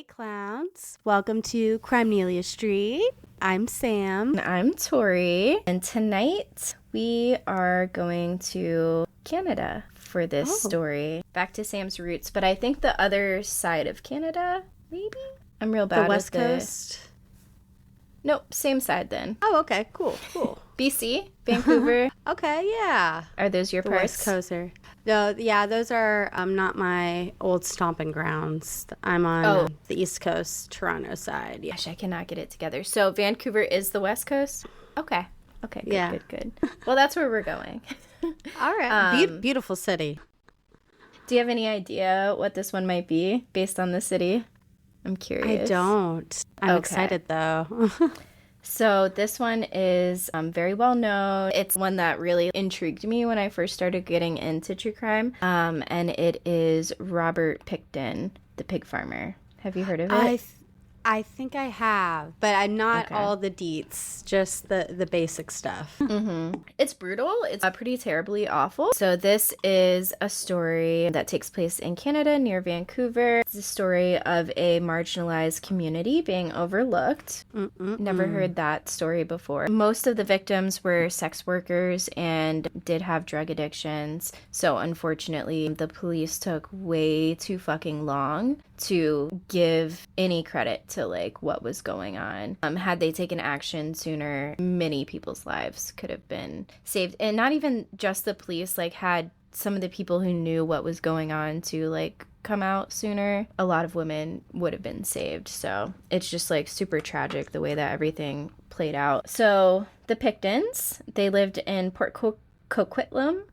clowns. Welcome to Crimelia Street. I'm Sam. And I'm Tori. And tonight we are going to Canada for this story. Back to Sam's roots, but I think the other side of Canada, maybe? I'm real bad The West with Coast? Nope, same side then. Oh, okay. Cool. BC, Vancouver. Okay, yeah. Are those your The parts? West Coaster. No, yeah, those are not my old stomping grounds. I'm on the East Coast, Toronto side. Yeah. Gosh, I cannot get it together. So Vancouver is the West Coast? Okay, good. Well, that's where we're going. All right. Beautiful city. Do you have any idea what this one might be based on the city? I'm curious. I don't. I'm excited, though. So this one is very well known. It's one that really intrigued me when I first started getting into true crime. And it is Robert Pickton, the pig farmer. Have you heard of it? I think I have, but I'm not all the deets, just the basic stuff. Mm-hmm. It's brutal. It's pretty terribly awful. So this is a story that takes place in Canada near Vancouver. It's a story of a marginalized community being overlooked. Never heard that story before. Most of the victims were sex workers and did have drug addictions. So unfortunately, the police took way too fucking long to give any credit to like what was going on. Had they taken action sooner, many people's lives could have been saved. And not even just the police, like had some of the people who knew what was going on to like come out sooner, a lot of women would have been saved. So it's just like super tragic the way that everything played out. So the Picktons, they lived in Port Coquitlam,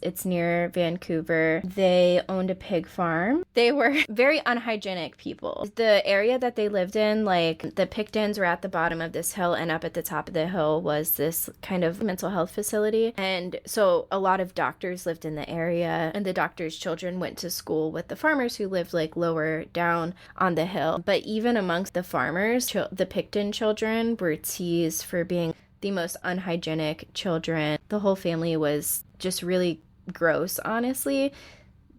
it's near Vancouver. They owned a pig farm. They were very unhygienic people. The area that they lived in, like the Picktons were at the bottom of this hill, and up at the top of the hill was this kind of mental health facility. And so a lot of doctors lived in the area, and the doctors' children went to school with the farmers who lived like lower down on the hill. But even amongst the farmers, the Pickton children were teased for being the most unhygienic children. The whole family was just really gross, honestly.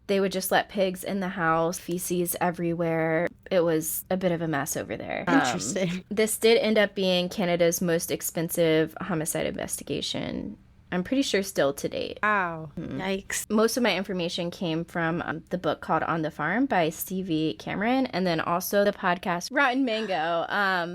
They would just let pigs in the house, feces everywhere. It was a bit of a mess over there. Interesting. This did end up being Canada's most expensive homicide investigation. I'm pretty sure still to date. Wow. Yikes. Most of my information came from the book called On the Farm by Stevie Cameron, and then also the podcast Rotten Mango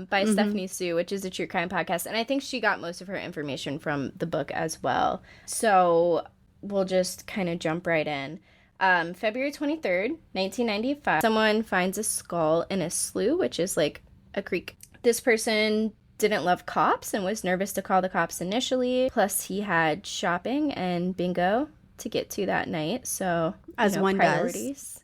by Stephanie Sue, which is a true crime podcast. And I think she got most of her information from the book as well. So we'll just kind of jump right in. February 23rd, 1995, someone finds a skull in a slough, which is like a creek. This person didn't love cops and was nervous to call the cops initially. Plus, he had shopping and bingo to get to that night. So, as one priorities.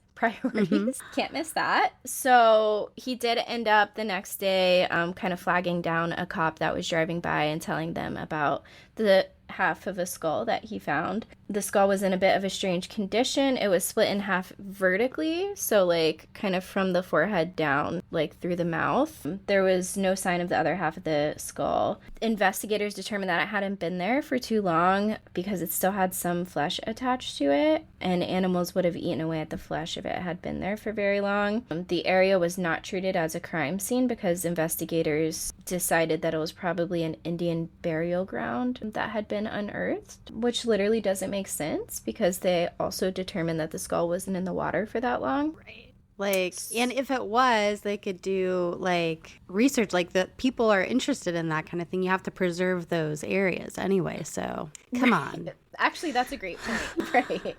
Can't miss that. So he did end up the next day kind of flagging down a cop that was driving by and telling them about the half of a skull that he found. The skull was in a bit of a strange condition. It was split in half vertically, so like kind of from the forehead down, like through the mouth. There was no sign of the other half of the skull. Investigators determined that it hadn't been there for too long because it still had some flesh attached to it, and animals would have eaten away at the flesh if it had been there for very long. The area was not treated as a crime scene because investigators decided that it was probably an Indian burial ground that had been unearthed, which literally doesn't make sense because they also determined that the skull wasn't in the water for that long. Right. Like, and if it was, they could do like research, like the people are interested in that kind of thing. You have to preserve those areas anyway. So come on. Actually, that's a great point. Right.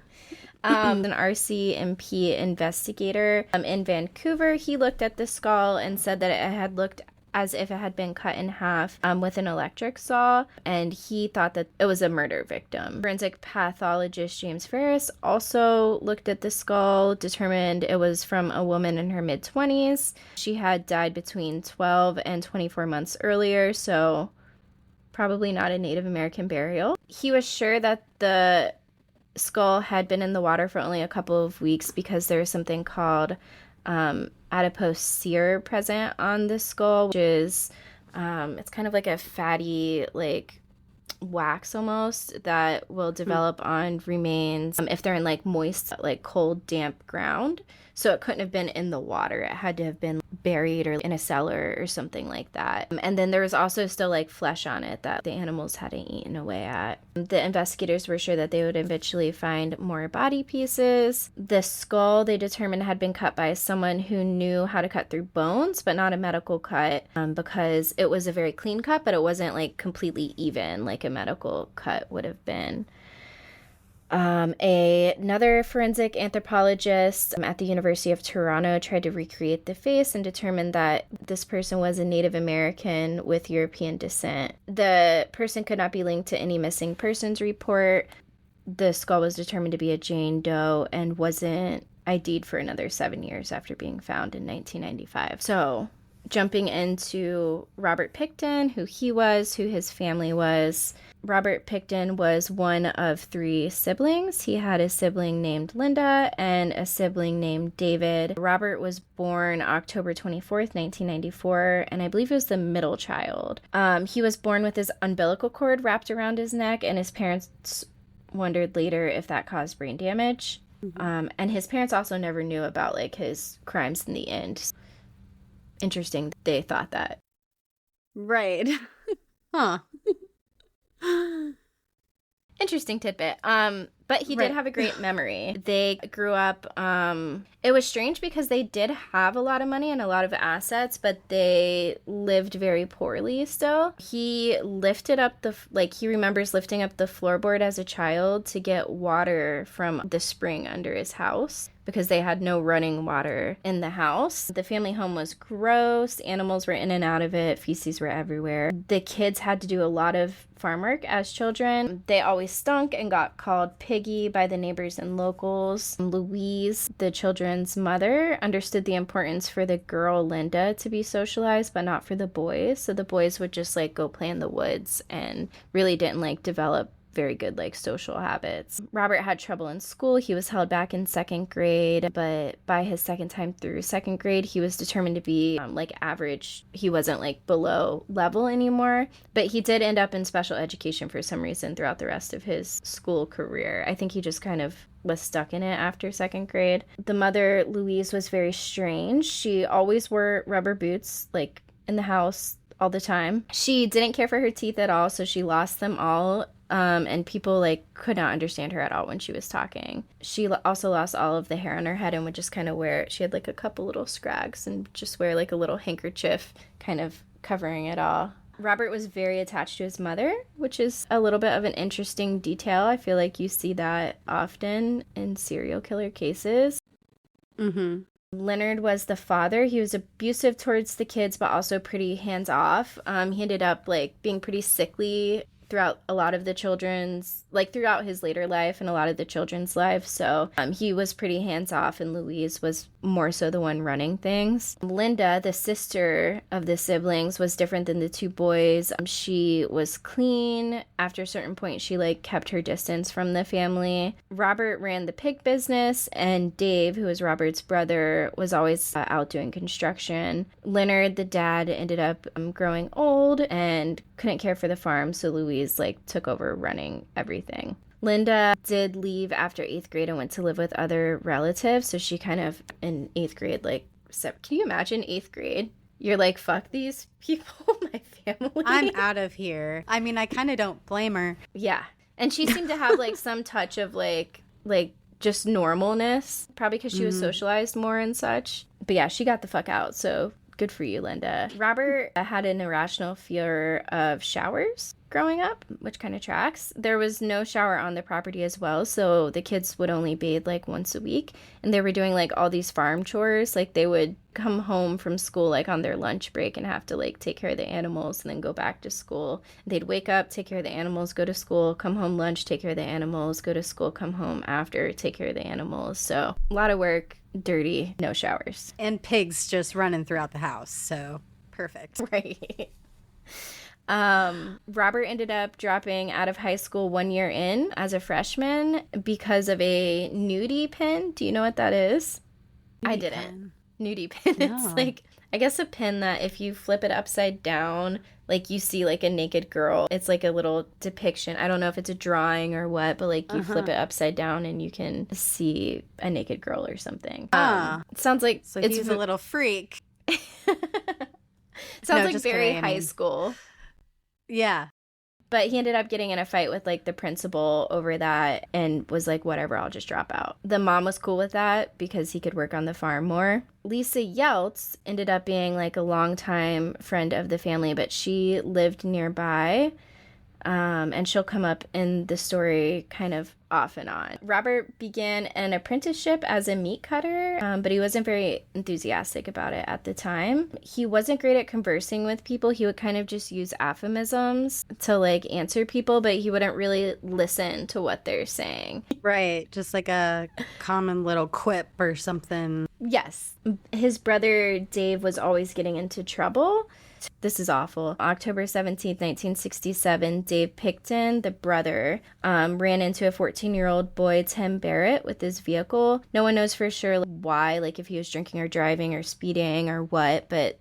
An RCMP investigator in Vancouver, he looked at the skull and said that it had looked as if it had been cut in half with an electric saw, and he thought that it was a murder victim. Forensic pathologist James Ferris also looked at the skull, determined it was from a woman in her mid-20s. She had died between 12 and 24 months earlier, so probably not a Native American burial. He was sure that the skull had been in the water for only a couple of weeks because there was something called adipose sear present on the skull, which is it's kind of like a fatty like wax almost that will develop on remains if they're in like moist, like cold, damp ground. So it couldn't have been in the water. It had to have been buried or in a cellar or something like that. And then there was also still like flesh on it that the animals hadn't eaten away at. The investigators were sure that they would eventually find more body pieces. The skull they determined had been cut by someone who knew how to cut through bones, but not a medical cut, because it was a very clean cut, but it wasn't like completely even like a medical cut would have been. Another forensic anthropologist at the University of Toronto tried to recreate the face and determined that this person was a Native American with European descent. The person could not be linked to any missing persons report. The skull was determined to be a Jane Doe and wasn't ID'd for another 7 years after being found in 1995. So, jumping into Robert Pickton, who he was, who his family was. Robert Pickton was one of 3 siblings. He had a sibling named Linda and a sibling named David. Robert was born October 24th, 1994, and I believe he was the middle child. He was born with his umbilical cord wrapped around his neck, and his parents wondered later if that caused brain damage. And his parents also never knew about like his crimes in the end. Interesting they thought that. Right. Huh. Interesting tidbit. But he did have a great memory. They grew up, it was strange because they did have a lot of money and a lot of assets, but they lived very poorly still. He lifted up he remembers lifting up the floorboard as a child to get water from the spring under his house, because they had no running water in the house. The family home was gross. Animals were in and out of it. Feces were everywhere. The kids had to do a lot of farm work as children. They always stunk and got called Piggy by the neighbors and locals. Louise, the children's mother, understood the importance for the girl Linda to be socialized, but not for the boys. So the boys would just like go play in the woods and really didn't like develop very good like social habits. Robert had trouble in school. He was held back in 2nd grade, but by his second time through 2nd grade, he was determined to be like average. He wasn't like below level anymore, but he did end up in special education for some reason throughout the rest of his school career. I think he just kind of was stuck in it after 2nd grade. The mother, Louise, was very strange. She always wore rubber boots like in the house all the time. She didn't care for her teeth at all, so she lost them all. And people like could not understand her at all when she was talking. She also lost all of the hair on her head and would just kind of she had like a couple little scrags and just wear like a little handkerchief kind of covering it all. Robert was very attached to his mother, which is a little bit of an interesting detail. I feel like you see that often in serial killer cases. Leonard was the father. He was abusive towards the kids, but also pretty hands-off. He ended up like being pretty sickly throughout a lot of the children's, like throughout his later life and a lot of the children's lives. So he was pretty hands-off, and Louise was more so the one running things. Linda, the sister of the siblings, was different than the 2 boys. She was clean. After a certain point, she like kept her distance from the family. Robert ran the pig business, and Dave, who was Robert's brother, was always out doing construction. Leonard, the dad, ended up growing old and couldn't care for the farm, so Louise like took over running everything. Linda did leave after 8th grade and went to live with other relatives, so she kind of in 8th grade like can you imagine 8th grade? You're like, fuck these people, my family. I'm out of here. I mean, I kind of don't blame her. Yeah. And she seemed to have like some touch of like just normalness, probably because she was socialized more and such. But yeah, she got the fuck out, so good for you, Linda. Robert had an irrational fear of showers growing up, which kind of tracks. There was no shower on the property as well, so the kids would only bathe like once a week, and they were doing like all these farm chores. Like they would come home from school like on their lunch break and have to like take care of the animals and then go back to school. They'd wake up, take care of the animals, go to school, come home lunch, take care of the animals, go to school, come home after, take care of the animals. So a lot of work, dirty, no showers. And pigs just running throughout the house, so perfect. Right. Robert ended up dropping out of high school 1 year in as a freshman because of a nudie pin. Do you know what that is? I didn't. nudie pin. It's No. like, I guess a pin that if you flip it upside down, like you see like a naked girl. It's like a little depiction. I don't know if it's a drawing or what, but like you flip it upside down and you can see a naked girl or something. It sounds like So he's a little freak. Sounds No, like just very kidding, I high mean- school. Yeah. But he ended up getting in a fight with like the principal over that and was like, whatever, I'll just drop out. The mom was cool with that because he could work on the farm more. Lisa Yeltz ended up being like a longtime friend of the family, but she lived nearby. And she'll come up in the story kind of off and on. Robert began an apprenticeship as a meat cutter, but he wasn't very enthusiastic about it at the time. He wasn't great at conversing with people. He would kind of just use aphorisms to like answer people, but he wouldn't really listen to what they're saying. Right. Just like a common little quip or something. Yes. His brother Dave was always getting into trouble. This is awful. October 17th, 1967, Dave Pickton, the brother, ran into a 14-year-old boy, Tim Barrett, with his vehicle. No one knows for sure why, like if he was drinking or driving or speeding or what, but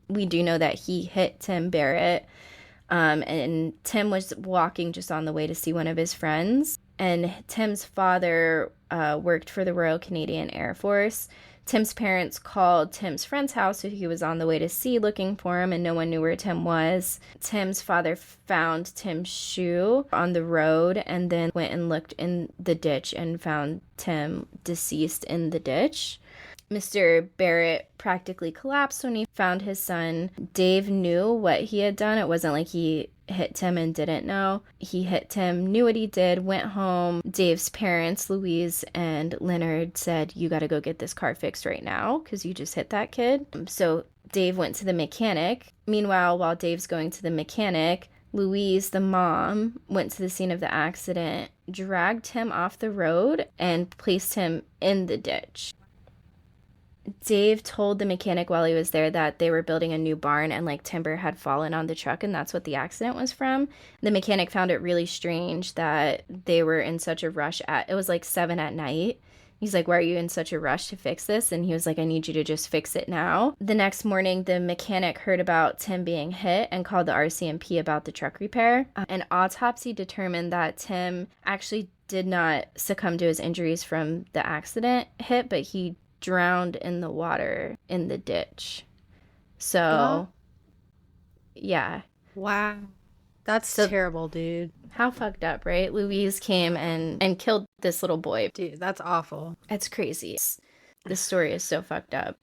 we do know that he hit Tim Barrett. And Tim was walking just on the way to see one of his friends. And Tim's father worked for the Royal Canadian Air Force. Tim's parents called Tim's friend's house, who he was on the way to see, looking for him, and no one knew where Tim was. Tim's father found Tim's shoe on the road and then went and looked in the ditch and found Tim deceased in the ditch. Mr. Barrett practically collapsed when he found his son. Dave knew what he had done. It wasn't like he hit Tim and didn't know. He hit Tim, knew what he did, went home. Dave's parents, Louise and Leonard, said, you got to go get this car fixed right now because you just hit that kid. So Dave went to the mechanic. Meanwhile, while Dave's going to the mechanic, Louise, the mom, went to the scene of the accident, dragged him off the road, and placed him in the ditch. Dave told the mechanic while he was there that they were building a new barn and like timber had fallen on the truck and that's what the accident was from. The mechanic found it really strange that they were in such a rush it was like 7 p.m. He's like, why are you in such a rush to fix this? And he was like, I need you to just fix it now. The next morning, the mechanic heard about Tim being hit and called the RCMP about the truck repair. An autopsy determined that Tim actually did not succumb to his injuries from the accident hit, but he drowned in the water in the ditch. So, yeah. Wow. That's terrible, dude. How fucked up, right? Louise came and killed this little boy. Dude, that's awful. It's crazy. This story is so fucked up.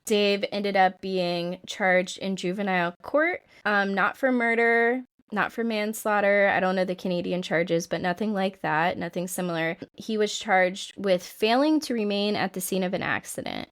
Dave ended up being charged in juvenile court, not for murder, not for manslaughter. I don't know the Canadian charges, but nothing like that, nothing similar. He was charged with failing to remain at the scene of an accident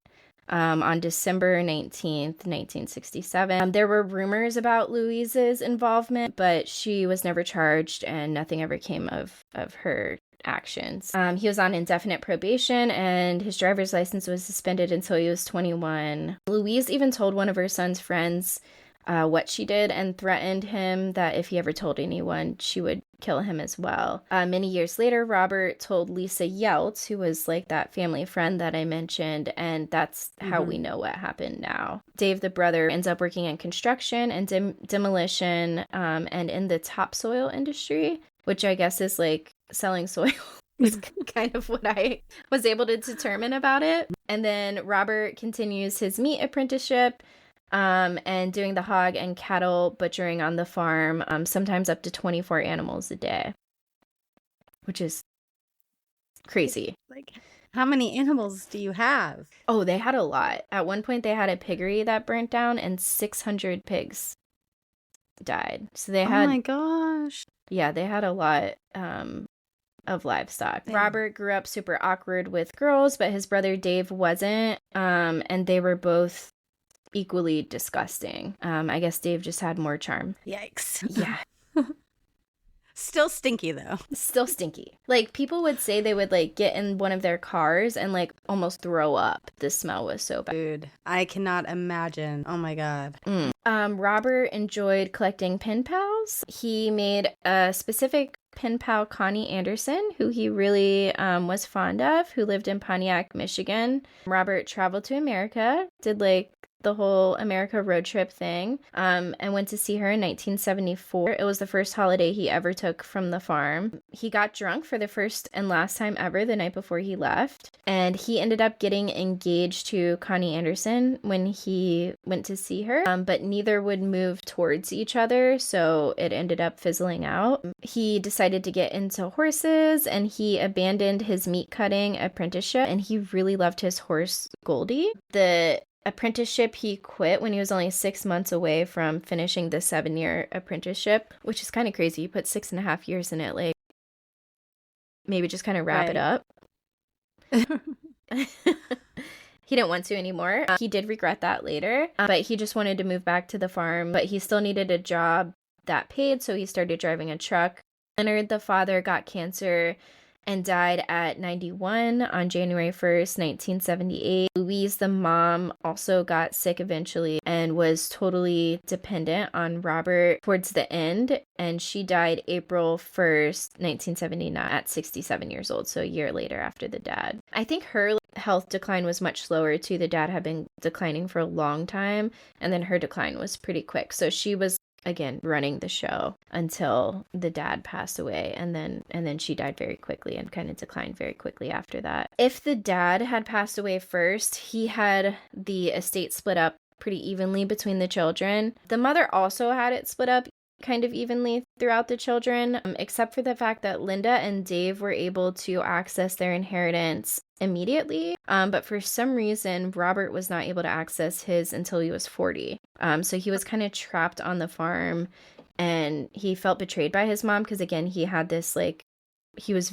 on December 19th, 1967. There were rumors about Louise's involvement, but she was never charged and nothing ever came of her actions. He was on indefinite probation and his driver's license was suspended until he was 21. Louise even told one of her son's friends what she did and threatened him that if he ever told anyone, she would kill him as well. Many years later, Robert told Lisa Yeltz, who was like that family friend that I mentioned, and that's how we know what happened now. Dave, the brother, ends up working in construction and demolition and in the topsoil industry, which I guess is like selling soil. Was kind of what I was able to determine about it. And then Robert continues his meat apprenticeship, and doing the hog and cattle butchering on the farm, sometimes up to 24 animals a day, which is crazy. Like, how many animals do you have? Oh, they had a lot. At one point, they had a piggery that burnt down and 600 pigs died. So they had... Oh my gosh. Yeah, they had a lot of livestock. Damn. Robert grew up super awkward with girls, but his brother Dave wasn't, and they were both equally disgusting. I guess Dave just had more charm. Yikes. Yeah. Still stinky though. Still stinky. Like people would say they would like get in one of their cars and like almost throw up. The smell was so bad. Dude, I cannot imagine. Oh my god. Robert enjoyed collecting pen pals. He made a specific pen pal Connie Anderson, who he really was fond of, who lived in Pontiac, Michigan. Robert traveled to America, did like the whole America road trip thing, and went to see her in 1974. It was the first holiday he ever took from the farm. He got drunk for the first and last time ever the night before he left, and he ended up getting engaged to Connie Anderson when he went to see her, but neither would move towards each other, so it ended up fizzling out. He decided to get into horses, and he abandoned his meat cutting apprenticeship, and he really loved his horse Goldie. The apprenticeship he quit when he was only 6 months away from finishing the 7-year apprenticeship, which is kind of crazy. You put 6.5 years in it, like maybe just kind of wrap it up. He didn't want to anymore. He did regret that later, but he just wanted to move back to the farm, but he still needed a job that paid, so he started driving a truck. Leonard, the father, got cancer and died at 91 on January 1st, 1978. Louise, the mom, also got sick eventually and was totally dependent on Robert towards the end, and she died April 1st, 1979 at 67 years old, so a year later after the dad. I think her health decline was much slower too. The dad had been declining for a long time, and then her decline was pretty quick. So she was again running the show until the dad passed away, and then she died very quickly and kind of declined very quickly after that. If the dad had passed away first, he had the estate split up pretty evenly between the children. The mother also had it split up kind of evenly throughout the children, except for the fact that Linda and Dave were able to access their inheritance immediately, but for some reason Robert was not able to access his until he was 40. So he was kind of trapped on the farm, and he felt betrayed by his mom because, again, he had this, like, he was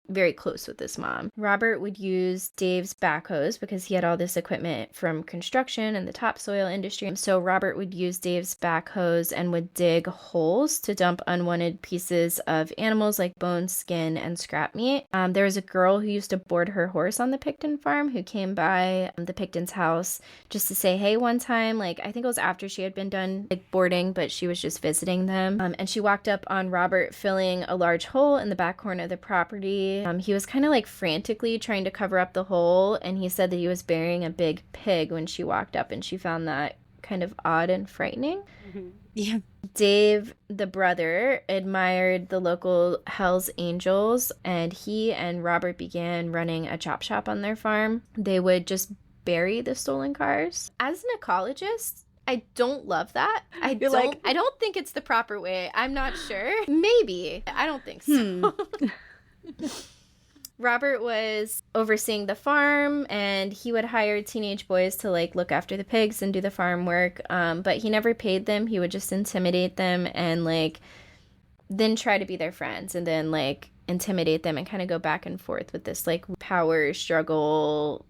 very close with this mom. Robert would use Dave's backhoes because he had all this equipment from construction and the topsoil industry. So Robert would use Dave's backhoes and would dig holes to dump unwanted pieces of animals like bone, skin, and scrap meat. There was a girl who used to board her horse on the Pickton farm who came by the Pickton's house just to say hey one time. Like, I think it was after she had been done like boarding, but she was just visiting them. And she walked up on Robert filling a large hole in the back corner of the property. He was kind of like frantically trying to cover up the hole, and he said that he was burying a big pig when she walked up, and she found that kind of odd and frightening. Mm-hmm. Yeah. Dave, the brother, admired the local Hells Angels, and he and Robert began running a chop shop on their farm. They would just bury the stolen cars. As an ecologist, I don't love that. I don't think it's the proper way. I'm not sure. Maybe. I don't think so. Robert was overseeing the farm, and he would hire teenage boys to like look after the pigs and do the farm work, but he never paid them. He would just intimidate them and like then try to be their friends, and then like intimidate them and kind of go back and forth with this like power struggle.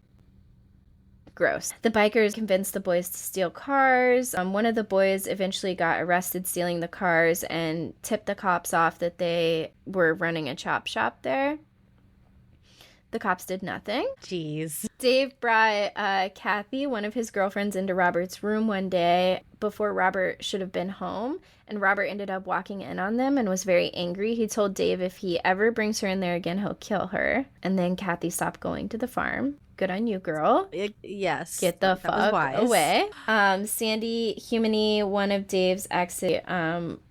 Gross. The bikers convinced the boys to steal cars. One of the boys eventually got arrested stealing the cars and tipped the cops off that they were running a chop shop there. The cops did nothing. Jeez. Dave brought Kathy, one of his girlfriends, into Robert's room one day before Robert should have been home, and Robert ended up walking in on them and was very angry. He told Dave if he ever brings her in there again, he'll kill her. And then Kathy stopped going to the farm. Good on you, girl. Yes. Get the fuck away. Sandy Humany, one of Dave's exes,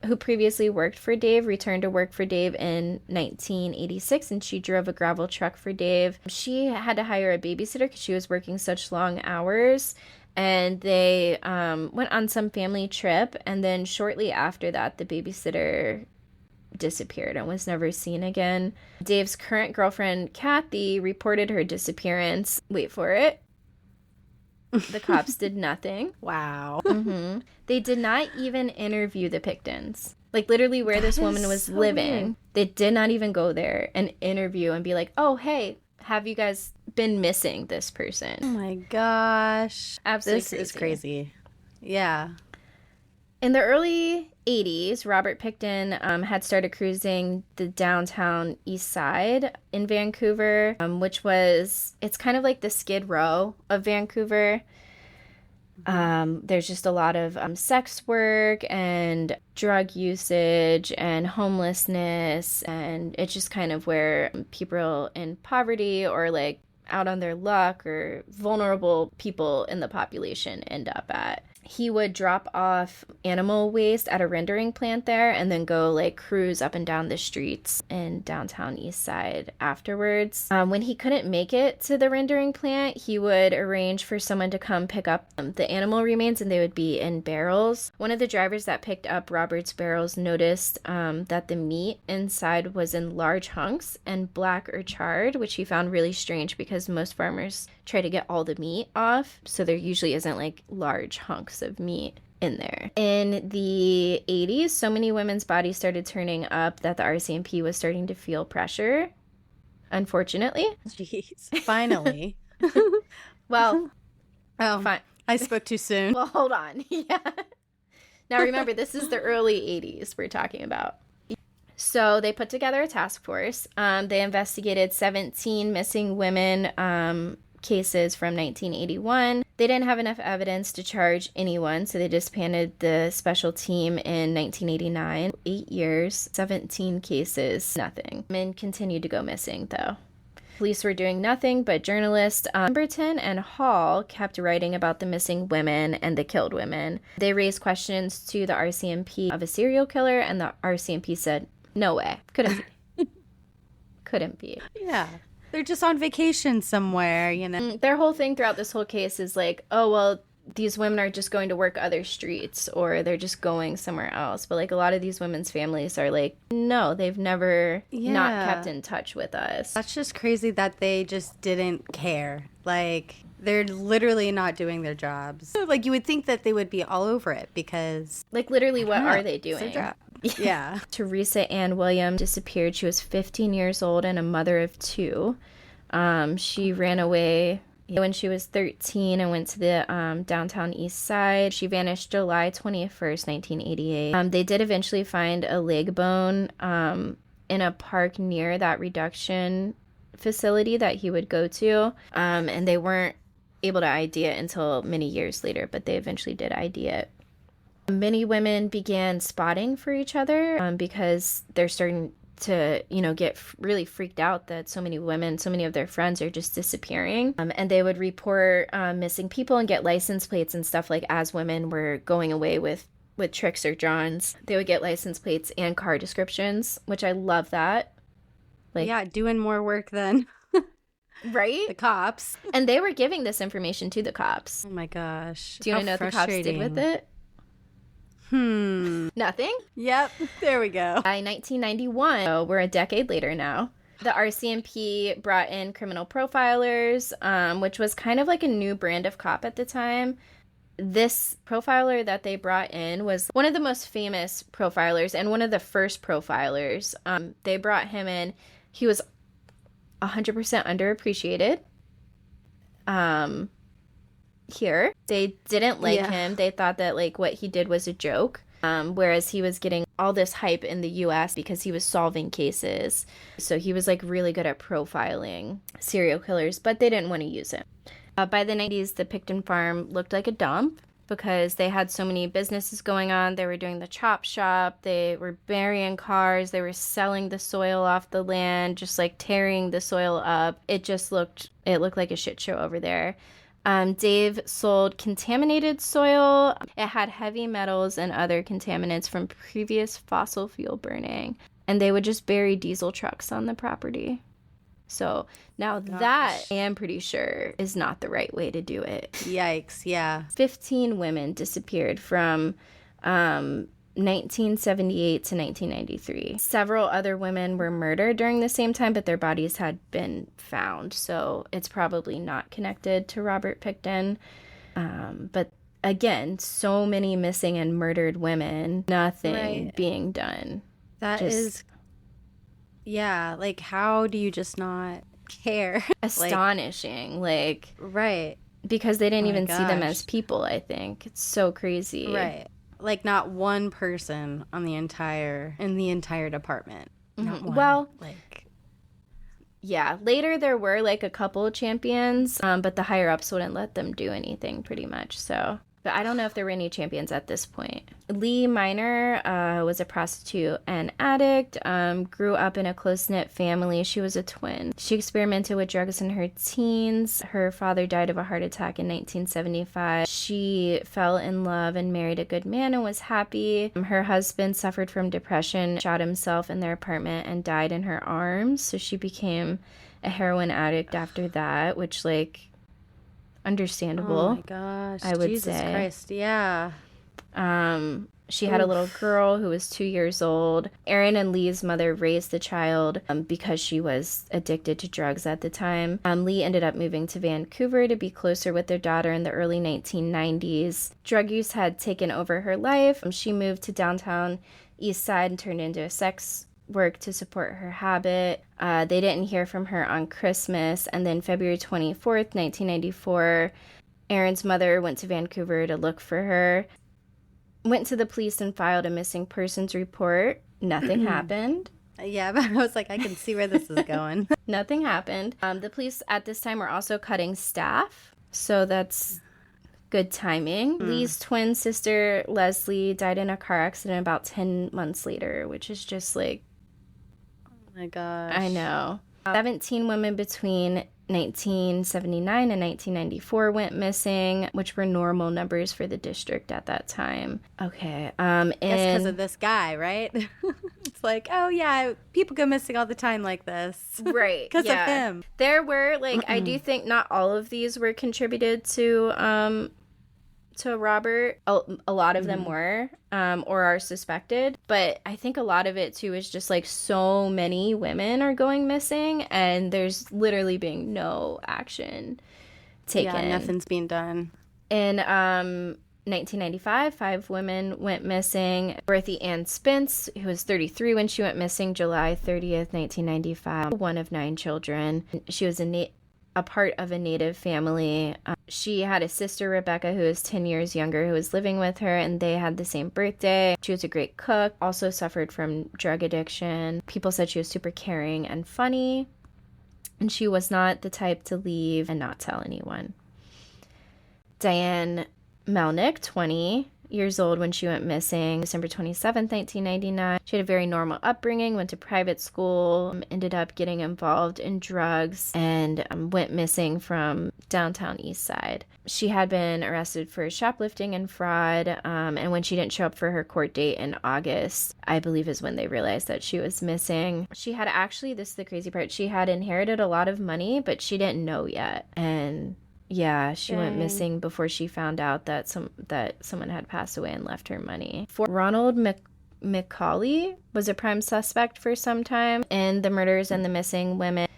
who previously worked for Dave, returned to work for Dave in 1986, and she drove a gravel truck for Dave. She had to hire a babysitter because she was working such long hours, and they went on some family trip, and then shortly after that, the babysitter disappeared and was never seen again. Dave's current girlfriend, Kathy, reported her disappearance. Wait for it. The cops did nothing. Wow. Mm-hmm. They did not even interview the Picktons. Like, literally where this woman was living. Weird. They did not even go there and interview and be like, oh, hey, have you guys been missing this person? Oh my gosh. Absolutely This is crazy. Yeah. In the early 80s, Robert Pickton had started cruising the downtown Eastside in Vancouver, which was, it's kind of like the Skid Row of Vancouver. There's just a lot of sex work and drug usage and homelessness, and it's just kind of where people in poverty or like out on their luck or vulnerable people in the population end up at. He would drop off animal waste at a rendering plant there and then go like cruise up and down the streets in downtown Eastside afterwards. When he couldn't make it to the rendering plant, he would arrange for someone to come pick up the animal remains, and they would be in barrels. One of the drivers that picked up Robert's barrels noticed that the meat inside was in large hunks and black or charred, which he found really strange because most farmers try to get all the meat off, so there usually isn't like large hunks of meat in there. In the 80s, so many women's bodies started turning up that the RCMP was starting to feel pressure, unfortunately. Jeez. Finally. Well, fine. I spoke too soon. Well, hold on. Yeah. Now remember, this is the early 80s we're talking about. So they put together a task force. They investigated 17 missing women cases from 1981. They didn't have enough evidence to charge anyone, so they disbanded the special team in 1989. 8 years, 17 cases, nothing. Men continued to go missing, though. Police were doing nothing, but journalists Pemberton and Hall kept writing about the missing women and the killed women. They raised questions to the RCMP of a serial killer, and the RCMP said, no way. Couldn't be. Couldn't be. Yeah. They're just on vacation somewhere, you know. Their whole thing throughout this whole case is like, oh, well, these women are just going to work other streets or they're just going somewhere else. But like a lot of these women's families are like, no, they've never not kept in touch with us. That's just crazy that they just didn't care. Like, they're literally not doing their jobs. Like, you would think that they would be all over it because... Like, literally, what are they doing? It's their job. Yeah. Teresa Ann Williams disappeared. She was 15 years old and a mother of 2. She ran away when she was 13 and went to the downtown East Side. She vanished July 21st, 1988. They did eventually find a leg bone in a park near that reduction facility that he would go to. And they weren't able to ID it until many years later, but they eventually did ID it. Many women began spotting for each other because they're starting to, get really freaked out that so many women, so many of their friends are just disappearing. And they would report missing people and get license plates and stuff like as women were going away with Tricks or Johns. They would get license plates and car descriptions, which I love that. Like, yeah, doing more work than right? The cops. And they were giving this information to the cops. Oh my gosh. Do you want to know what the cops did with it? Nothing? Yep. There we go. By 1991, so we're a decade later now, the RCMP brought in criminal profilers, which was kind of like a new brand of cop at the time. This profiler that they brought in was one of the most famous profilers and one of the first profilers. They brought him in. He was 100% underappreciated. Here. They didn't like him. They thought that like what he did was a joke. Whereas he was getting all this hype in the US because he was solving cases. So he was like really good at profiling serial killers, but they didn't want to use him. By the 90s, the Pickton farm looked like a dump because they had so many businesses going on. They were doing the chop shop. They were burying cars. They were selling the soil off the land, just like tearing the soil up. It looked like a shit show over there. Dave sold contaminated soil. It had heavy metals and other contaminants from previous fossil fuel burning. And they would just bury diesel trucks on the property. So now that I am pretty sure is not the right way to do it. Yikes, yeah. 15 women disappeared from 1978 to 1993. Several other women were murdered during the same time, but their bodies had been found. So it's probably not connected to Robert Pickton. But again, so many missing and murdered women, nothing being done. That is, yeah, like how do you just not care? Astonishing. Right. Because they didn't even see them as people, I think. It's so crazy. Right. Like not one person in the entire department. Not one. Well, Yeah, later there were like a couple champions, but the higher ups wouldn't let them do anything pretty much. So, but I don't know if there were any champions at this point. Lee Minor was a prostitute and addict, grew up in a close-knit family. She was a twin. She experimented with drugs in her teens. Her father died of a heart attack in 1975. She fell in love and married a good man and was happy. Her husband suffered from depression, shot himself in their apartment, and died in her arms. So she became a heroin addict after that, which, like, understandable. Oh my gosh. I would Jesus say. Christ. Yeah. She had a little girl who was 2 years old. Aaron and Lee's mother raised the child because she was addicted to drugs at the time. Lee ended up moving to Vancouver to be closer with their daughter in the early 1990s. Drug use had taken over her life. She moved to downtown Eastside and turned into a sex work to support her habit. They didn't hear from her on Christmas, and then February 24th, 1994, Aaron's mother went to Vancouver to look for her. Went to the police and filed a missing persons report. Nothing happened. Yeah, but I was like, I can see where this is going. Nothing happened. The police at this time were also cutting staff, so that's good timing. Lee's twin sister, Leslie, died in a car accident about 10 months later, which is just like... Oh my gosh. I know. 17 women between 1979 and 1994 went missing, which were normal numbers for the district at that time. Okay. It's because of this guy, right? It's like, oh yeah, people go missing all the time like this. Right. Because of him. There were, like, I do think not all of these were contributed to Robert. A lot of them were, or are suspected. But I think a lot of it, too, is just, like, so many women are going missing, and there's literally being no action taken. Yeah, nothing's being done. In 1995, 5 women went missing. Dorothy Ann Spence, who was 33 when she went missing, July 30th, 1995, one of 9 children. She was a part of a Native family. She had a sister, Rebecca, who was 10 years younger, who was living with her, and they had the same birthday. She was a great cook, also suffered from drug addiction. People said she was super caring and funny, and she was not the type to leave and not tell anyone. Diane Melnick, 20 years old when she went missing, December 27th, 1999. She had a very normal upbringing, went to private school, ended up getting involved in drugs, and went missing from downtown Eastside. She had been arrested for shoplifting and fraud, and when she didn't show up for her court date in August, I believe is when they realized that she was missing. She had actually, this is the crazy part, she had inherited a lot of money, but she didn't know yet. And yeah, she went missing before she found out that someone had passed away and left her money. Ronald McCauley was a prime suspect for some time in the murders and the missing women.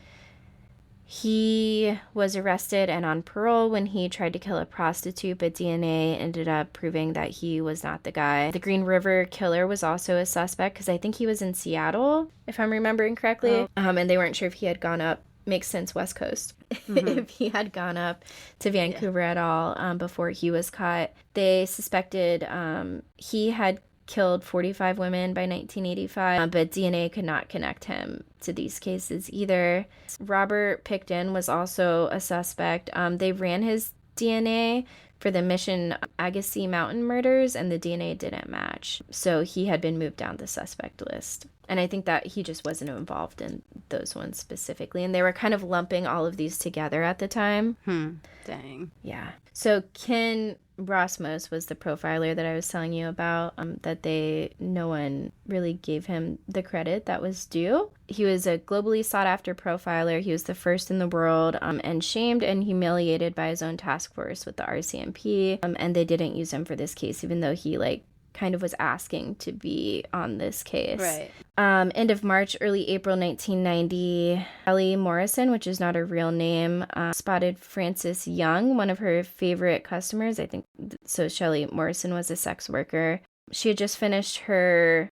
He was arrested and on parole when he tried to kill a prostitute, but DNA ended up proving that he was not the guy. The Green River killer was also a suspect because I think he was in Seattle, if I'm remembering correctly, and they weren't sure if he had gone up. Makes sense, West Coast. If he had gone up to Vancouver at all before he was caught. They suspected he had killed 45 women by 1985, but DNA could not connect him to these cases either. Robert Pickton was also a suspect. They ran his DNA for the Mission Agassiz Mountain murders, and the DNA didn't match. So he had been moved down the suspect list. And I think that he just wasn't involved in those ones specifically. And they were kind of lumping all of these together at the time. Dang. Yeah. So Ken Rosmos was the profiler that I was telling you about, that no one really gave him the credit that was due. He was a globally sought after profiler. He was the first in the world, and shamed and humiliated by his own task force with the RCMP. And they didn't use him for this case, even though he kind of was asking to be on this case. Right. End of March, early April 1990, Shelley Morrison, which is not her real name, spotted Frances Young, one of her favorite customers. I think so. Shelley Morrison was a sex worker. She had just finished her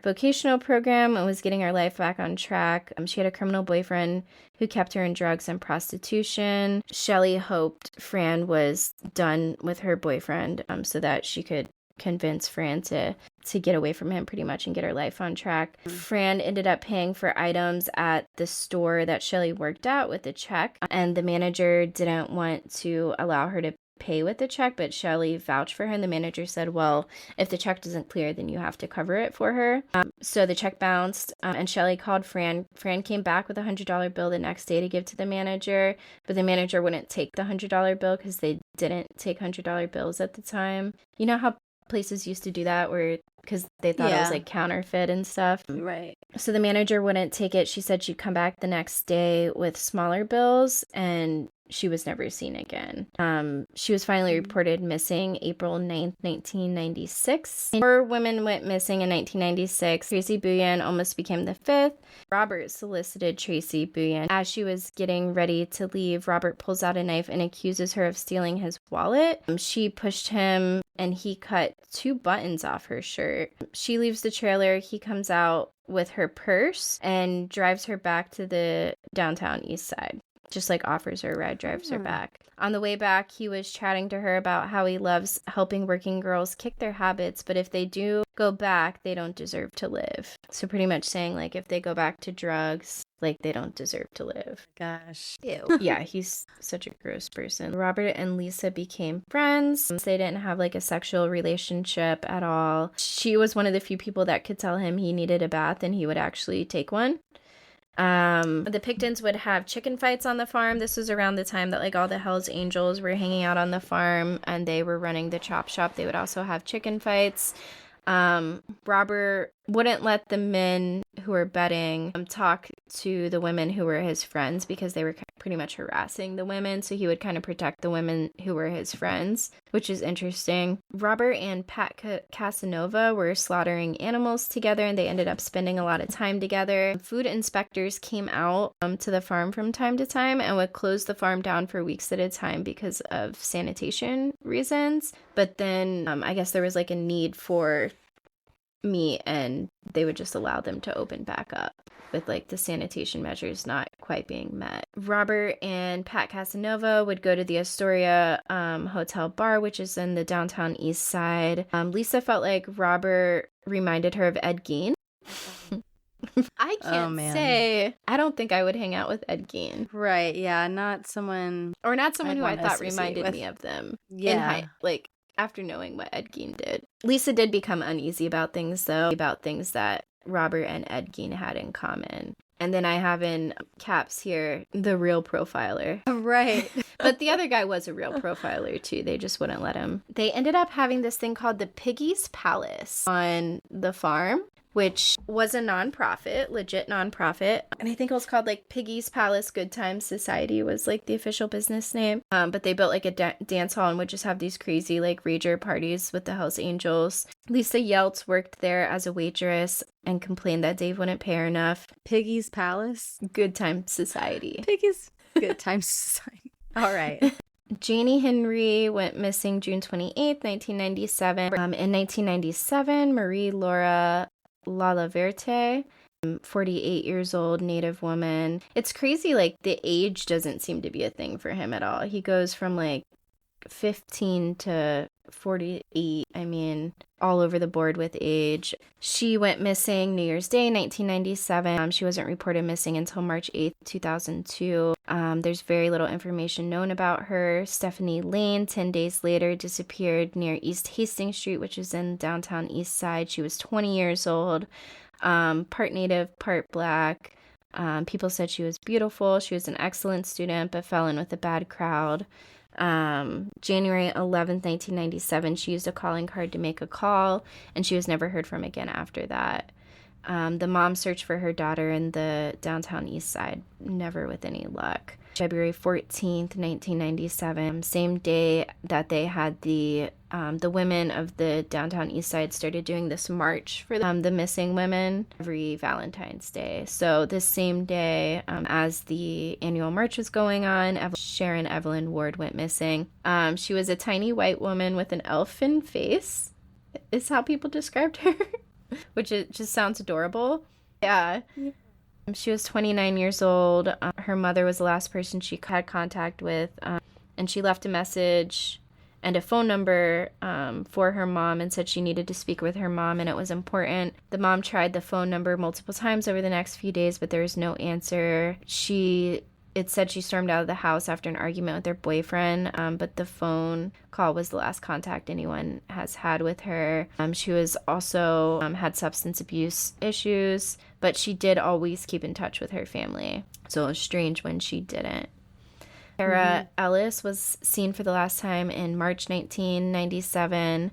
vocational program and was getting her life back on track. She had a criminal boyfriend who kept her in drugs and prostitution. Shelley hoped Fran was done with her boyfriend so that she could convince Fran to get away from him pretty much and get her life on track. Fran ended up paying for items at the store that Shelley worked at with a check, and the manager didn't want to allow her to pay with the check, but Shelley vouched for her, and the manager said, well, if the check doesn't clear, then you have to cover it for her. So the check bounced, and Shelley called Fran. Fran came back with a $100 bill the next day to give to the manager, but the manager wouldn't take the $100 bill because they didn't take $100 bills at the time. You know how places used to do that where because they thought it was like counterfeit and stuff. Right. So the manager wouldn't take it. She said she'd come back the next day with smaller bills, and she was never seen again. She was finally reported missing April 9th, 1996. 4 women went missing in 1996. Tracy Bouillon almost became the 5th. Robert solicited Tracy Bouillon. As she was getting ready to leave, Robert pulls out a knife and accuses her of stealing his wallet. She pushed him and he cut 2 buttons off her shirt. She leaves the trailer. He comes out with her purse and drives her back to the downtown Eastside. Just like offers her a ride, drives her back. On the way back, he was chatting to her about how he loves helping working girls kick their habits, but if they do go back, they don't deserve to live. So pretty much saying, like, if they go back to drugs, like, they don't deserve to live. Gosh. Ew. Yeah, he's such a gross person. Robert and Lisa became friends. They didn't have, like, a sexual relationship at all. She was one of the few people that could tell him he needed a bath, and he would actually take one. The Picktons would have chicken fights on the farm. This was around the time that like all the Hells Angels were hanging out on the farm and they were running the chop shop. They would also have chicken fights. Robert wouldn't let the men who were betting talk to the women who were his friends because they were pretty much harassing the women. So he would kind of protect the women who were his friends, which is interesting. Robert and Pat Casanova were slaughtering animals together and they ended up spending a lot of time together. Food inspectors came out to the farm from time to time and would close the farm down for weeks at a time because of sanitation reasons. But then I guess there was like a need for meat and they would just allow them to open back up with like the sanitation measures not quite being met. Robert and Pat Casanova would go to the Astoria Hotel Bar, which is in the downtown East Side. Lisa felt like Robert reminded her of Ed Gein. I can't say. I don't think I would hang out with Ed Gein. Right, yeah, not someone who I thought reminded me of them. Yeah. Like, after knowing what Ed Gein did. Lisa did become uneasy about things, though, about things that Robert and Ed Gein had in common. And then I have in caps here, the real profiler. Right. But the other guy was a real profiler, too. They just wouldn't let him. They ended up having this thing called the Piggy's Palace on the farm, which was a nonprofit, legit nonprofit. And I think it was called like Piggy's Palace Good Times Society was like the official business name. But they built like a dance hall and would just have these crazy like rager parties with the Hells Angels. Lisa Yeltz worked there as a waitress and complained that Dave wouldn't pay her enough. Piggy's Palace? Good Times Society. Piggy's Good Times Society. All right. Janie Henry went missing June 28th, 1997. In 1997, Marie Laura Lalaverte, 48 years old, Native woman. It's crazy, like, the age doesn't seem to be a thing for him at all. He goes from, like, 15 to 48, I mean, all over the board with age. She went missing New Year's Day, 1997. She wasn't reported missing until March 8th, 2002. There's very little information known about her. Stephanie Lane, 10 days later, disappeared near East Hastings Street, which is in downtown East Side. She was 20 years old, part Native, part Black. People said she was beautiful. She was an excellent student, but fell in with a bad crowd. January 11th, 1997, she used a calling card to make a call, and she was never heard from again after that. The mom searched for her daughter in the downtown East Side, never with any luck. February 14th, 1997, same day that they had the women of the downtown East Side started doing this march for the missing women every Valentine's Day. So this same day, as the annual march was going on, Sharon Evelyn Ward went missing. She was a tiny white woman with an elfin face, is how people described her, which it just sounds adorable. Yeah. She was 29 years old. Her mother was the last person she had contact with, and she left a message and a phone number for her mom, and said she needed to speak with her mom and it was important. The mom tried the phone number multiple times over the next few days, but there was no answer. It said she stormed out of the house after an argument with her boyfriend, but the phone call was the last contact anyone has had with her. She was also had substance abuse issues, but she did always keep in touch with her family. So it was strange when she didn't. Sarah Ellis was seen for the last time in March 1997.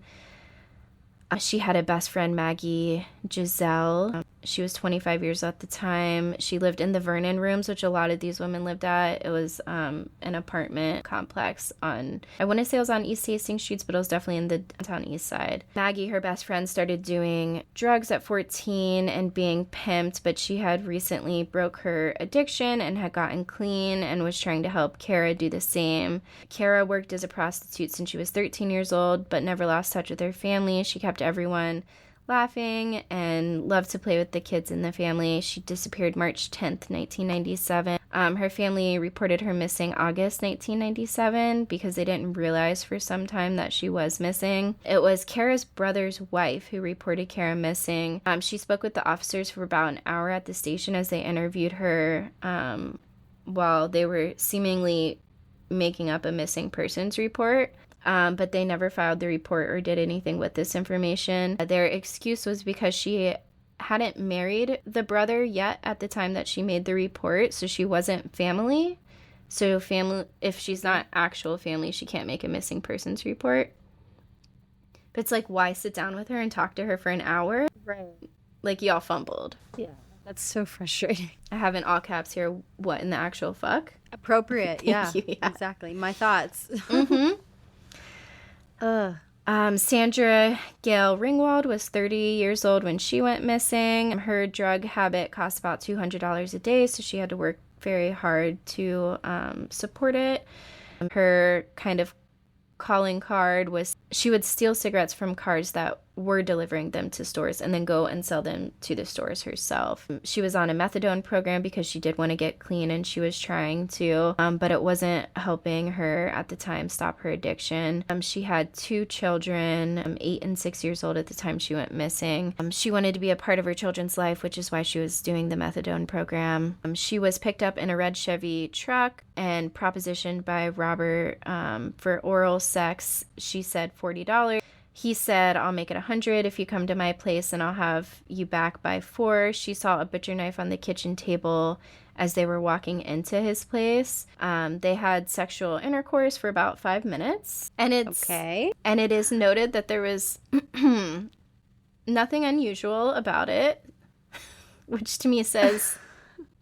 She had a best friend, Maggie Giselle. She was 25 years at the time. She lived in the Vernon Rooms, which a lot of these women lived at. It was an apartment complex on, I want to say it was on East Hastings Streets, but it was definitely in the downtown Eastside. Maggie, her best friend, started doing drugs at 14 and being pimped, but she had recently broke her addiction and had gotten clean and was trying to help Kara do the same. Kara worked as a prostitute since she was 13 years old, but never lost touch with her family. She kept everyone laughing and loved to play with the kids in the family. She disappeared March 10th, 1997. Her family reported her missing August 1997 because they didn't realize for some time that she was missing. It was Kara's brother's wife who reported Kara missing. She spoke with the officers for about an hour at the station as they interviewed her while they were seemingly making up a missing persons report. But they never filed the report or did anything with this information. Their excuse was because she hadn't married the brother yet at the time that she made the report, so she wasn't family. So family, if she's not actual family, she can't make a missing persons report. But it's like, why sit down with her and talk to her for an hour? Right. Like, y'all fumbled. Yeah, that's so frustrating. I have in all caps here, what in the actual fuck? Appropriate, yeah, you, yeah. Exactly. My thoughts. Mm-hmm. Sandra Gail Ringwald was 30 years old when she went missing. Her drug habit cost about $200 a day, so she had to work very hard to support it. Her kind of calling card was she would steal cigarettes from cars that were delivering them to stores and then go and sell them to the stores herself. She was on a methadone program because she did want to get clean and she was trying to, but it wasn't helping her at the time stop her addiction. She had 2 children, 8 and 6 years old at the time she went missing. She wanted to be a part of her children's life, which is why she was doing the methadone program. She was picked up in a red Chevy truck and propositioned by Robert for oral sex. She said $40. He said, I'll make it $100 if you come to my place and I'll have you back by 4. She saw a butcher knife on the kitchen table as they were walking into his place. They had sexual intercourse for about 5 minutes. And it's Okay. And it is noted that there was nothing unusual about it, which to me says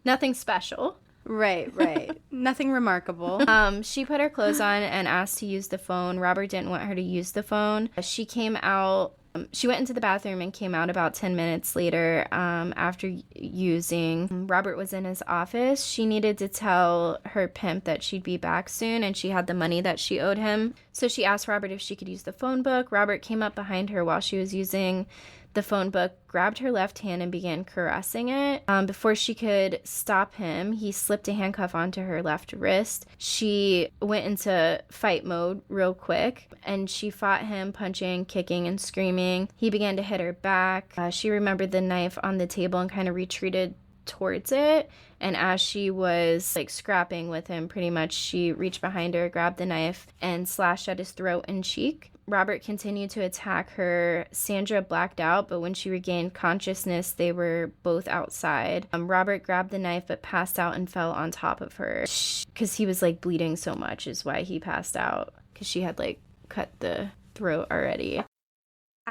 nothing special. Right. Nothing remarkable. She put her clothes on and asked to use the phone. Robert didn't want her to use the phone. She came out. She went into the bathroom and came out about 10 minutes later after using. Robert was in his office. She needed to tell her pimp that she'd be back soon and she had the money that she owed him. So she asked Robert if she could use the phone book. Robert came up behind her while she was using the phone book, grabbed her left hand and began caressing it. Before she could stop him, he slipped a handcuff onto her left wrist. She went into fight mode real quick, and she fought him, punching, kicking, and screaming. He began to hit her back. She remembered the knife on the table and kind of retreated towards it. And as she was like scrapping with him, pretty much, she reached behind her, grabbed the knife, and slashed at his throat and cheek. Robert continued to attack her. Sandra blacked out, but when she regained consciousness, they were both outside. Robert grabbed the knife but passed out and fell on top of her because he was like bleeding so much is why he passed out, because she had like cut the throat already.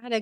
Atta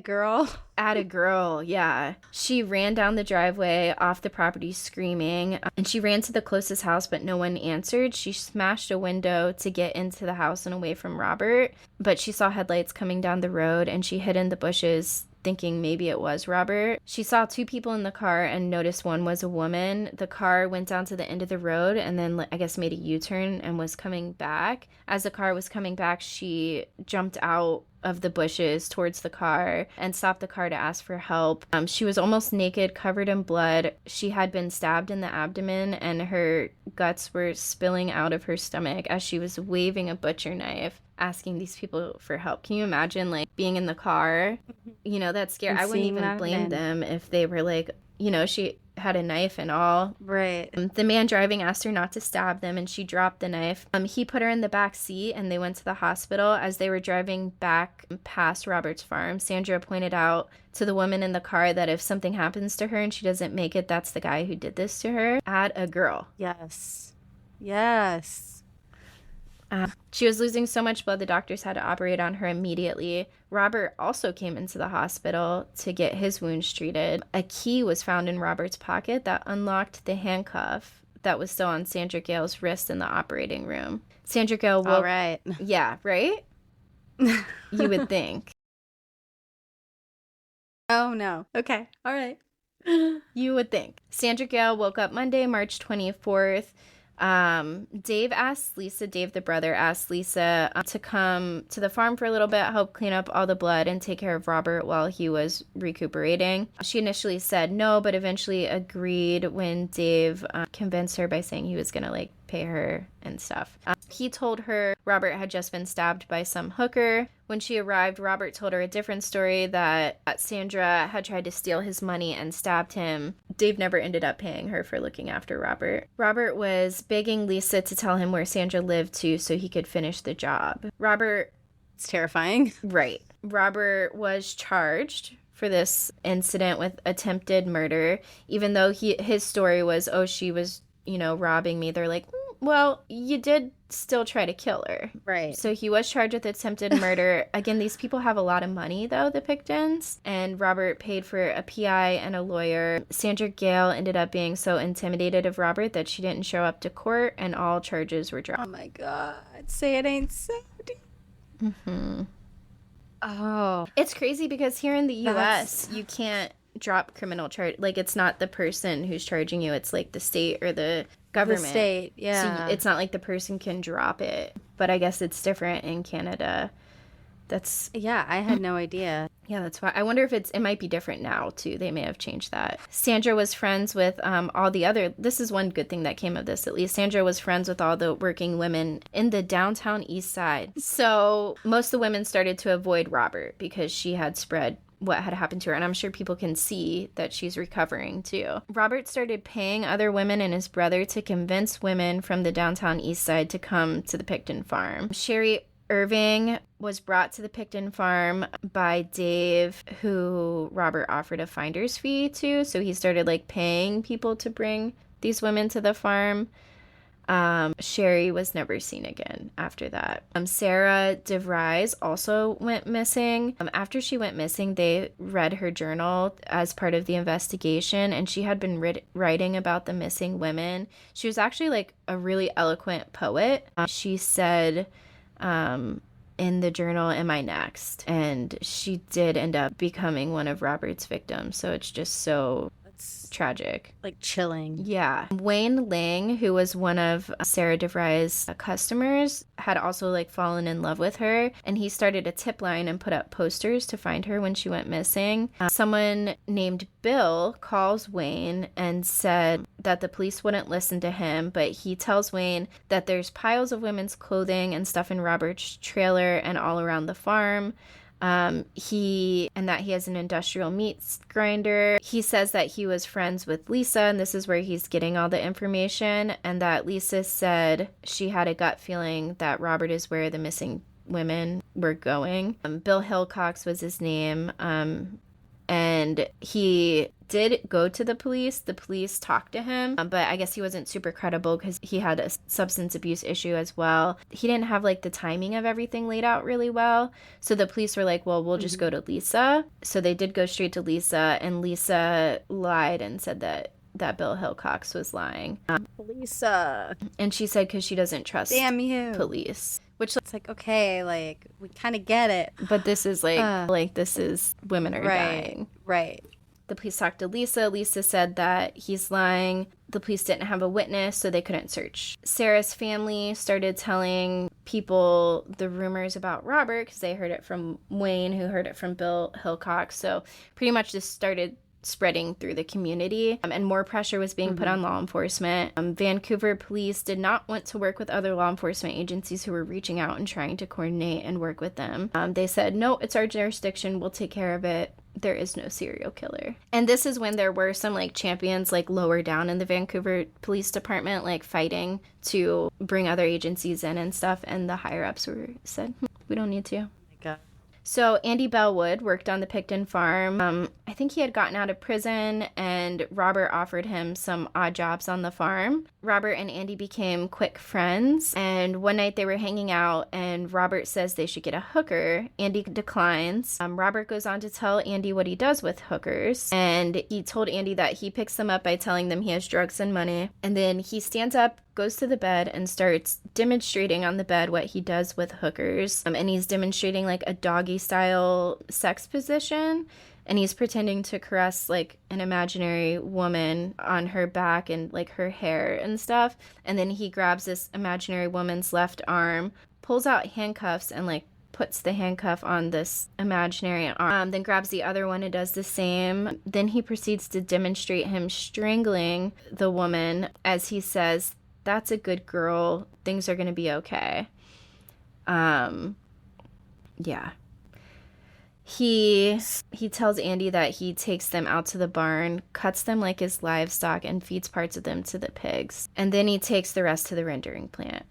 girl, yeah. She ran down the driveway off the property screaming, and she ran to the closest house, but no one answered. She smashed a window to get into the house and away from Robert, but she saw headlights coming down the road, and she hid in the bushes thinking maybe it was Robert. She saw 2 people in the car and noticed one was a woman. The car went down to the end of the road and then I guess made a U-turn and was coming back. As the car was coming back, she jumped out of the bushes towards the car and stopped the car to ask for help. She was almost naked, covered in blood. She had been stabbed in the abdomen and her guts were spilling out of her stomach as she was waving a butcher knife, asking these people for help. Can you imagine, like, being in the car? You know, that's scary. I wouldn't even blame them if they were like, you know, she had a knife and all. Right. The man driving asked her not to stab them, and she dropped the knife. He put her in the back seat, and they went to the hospital. As they were driving back past Robert's farm, Sandra pointed out to the woman in the car that if something happens to her and she doesn't make it, that's the guy who did this to her. Add a girl. Yes. Yes. She was losing so much blood, the doctors had to operate on her immediately. Robert also came into the hospital to get his wounds treated. A key was found in Robert's pocket that unlocked the handcuff that was still on Sandra Gale's wrist in the operating room. Sandra Gale woke... All right. Yeah, right? You would think. Oh, no. Okay. All right. You would think. Sandra Gale woke up Monday, March 24th. Dave, the brother, asked Lisa to come to the farm for a little bit, help clean up all the blood and take care of Robert while he was recuperating. She initially said no, but eventually agreed when Dave convinced her by saying he was gonna like pay her and stuff. He told her Robert had just been stabbed by some hooker. When she arrived, Robert told her a different story, that Sandra had tried to steal his money and stabbed him. Dave never ended up paying her for looking after Robert. Robert was begging Lisa to tell him where Sandra lived too so he could finish the job. It's terrifying. Right. Robert was charged for this incident with attempted murder, even though his story was, oh, she was, you know, robbing me. They're like, well, you did still try to kill her. Right. So he was charged with attempted murder. Again, these people have a lot of money, though, the Picktons. And Robert paid for a PI and a lawyer. Sandra Gale ended up being so intimidated of Robert that she didn't show up to court, and all charges were dropped. Oh, my God. Say it ain't so. Mm-hmm. Oh. It's crazy because here in the U.S., you can't drop criminal charge. Like, it's not the person who's charging you. It's, like, the state or the government. The state, yeah. So it's not like the person can drop it. But I guess it's different in Canada. Yeah, I had no idea. Yeah, that's why. I wonder if it might be different now, too. They may have changed that. Sandra was friends with all the other... This is one good thing that came of this, at least. Sandra was friends with all the working women in the downtown Eastside. So most of the women started to avoid Robert because she had spread what had happened to her, and I'm sure people can see that she's recovering too. Robert started paying other women and his brother to convince women from the downtown East Side to come to the Pickton farm. Sherry Irving was brought to the Pickton farm by Dave, who Robert offered a finder's fee to, so he started like paying people to bring these women to the farm. Sherry was never seen again after that. Sarah DeVries also went missing. After she went missing, they read her journal as part of the investigation, and she had been writing about the missing women. She was actually like a really eloquent poet. She said in the journal, "Am I next?" And she did end up becoming one of Robert's victims. So it's just so tragic. Like chilling. Yeah. Wayne Lang, who was one of Sarah DeVries' customers, had also like fallen in love with her, and he started a tip line and put up posters to find her when she went missing. Someone named Bill calls Wayne and said that the police wouldn't listen to him, but he tells Wayne that there's piles of women's clothing and stuff in Robert's trailer and all around the farm. He has an industrial meats grinder. He says that he was friends with Lisa, and this is where he's getting all the information, and that Lisa said she had a gut feeling that Robert is where the missing women were going. Bill Hillcox was his name, and he did go to the police. The police talked to him, but I guess he wasn't super credible because he had a substance abuse issue as well. He didn't have like the timing of everything laid out really well. So the police were like, well, we'll just go to Lisa. So they did go straight to Lisa, and Lisa lied and said that Bill Hillcox was lying. Lisa. And she said because she doesn't trust Damn you. police. Which, it's like, okay, like, we kind of get it. but this is like this is women are dying. Right. The police talked to Lisa. Lisa said that he's lying. The police didn't have a witness, so they couldn't search. Sarah's family started telling people the rumors about Robert because they heard it from Wayne, who heard it from Bill Hillcock. So pretty much this started spreading through the community, and more pressure was being put on law enforcement. Vancouver police did not want to work with other law enforcement agencies who were reaching out and trying to coordinate and work with them. They said, no, it's our jurisdiction. We'll take care of it. There is no serial killer. And this is when there were some like champions like lower down in the Vancouver Police Department like fighting to bring other agencies in and stuff, and the higher ups said, we don't need to. Oh my God. So Andy Bellwood worked on the Pickton farm. I think he had gotten out of prison, and Robert offered him some odd jobs on the farm. Robert and Andy became quick friends, and one night they were hanging out, and Robert says they should get a hooker. Andy declines. Robert goes on to tell Andy what he does with hookers, and he told Andy that he picks them up by telling them he has drugs and money, and then he stands up, goes to the bed, and starts demonstrating on the bed what he does with hookers. And he's demonstrating like a doggy style sex position, and he's pretending to caress like an imaginary woman on her back and like her hair and stuff. And then he grabs this imaginary woman's left arm, pulls out handcuffs, and like puts the handcuff on this imaginary arm, then grabs the other one and does the same. Then he proceeds to demonstrate him strangling the woman as he says, "That's a good girl. Things are going to be okay." Yeah. He tells Andy that he takes them out to the barn, cuts them like his livestock, and feeds parts of them to the pigs. And then he takes the rest to the rendering plant.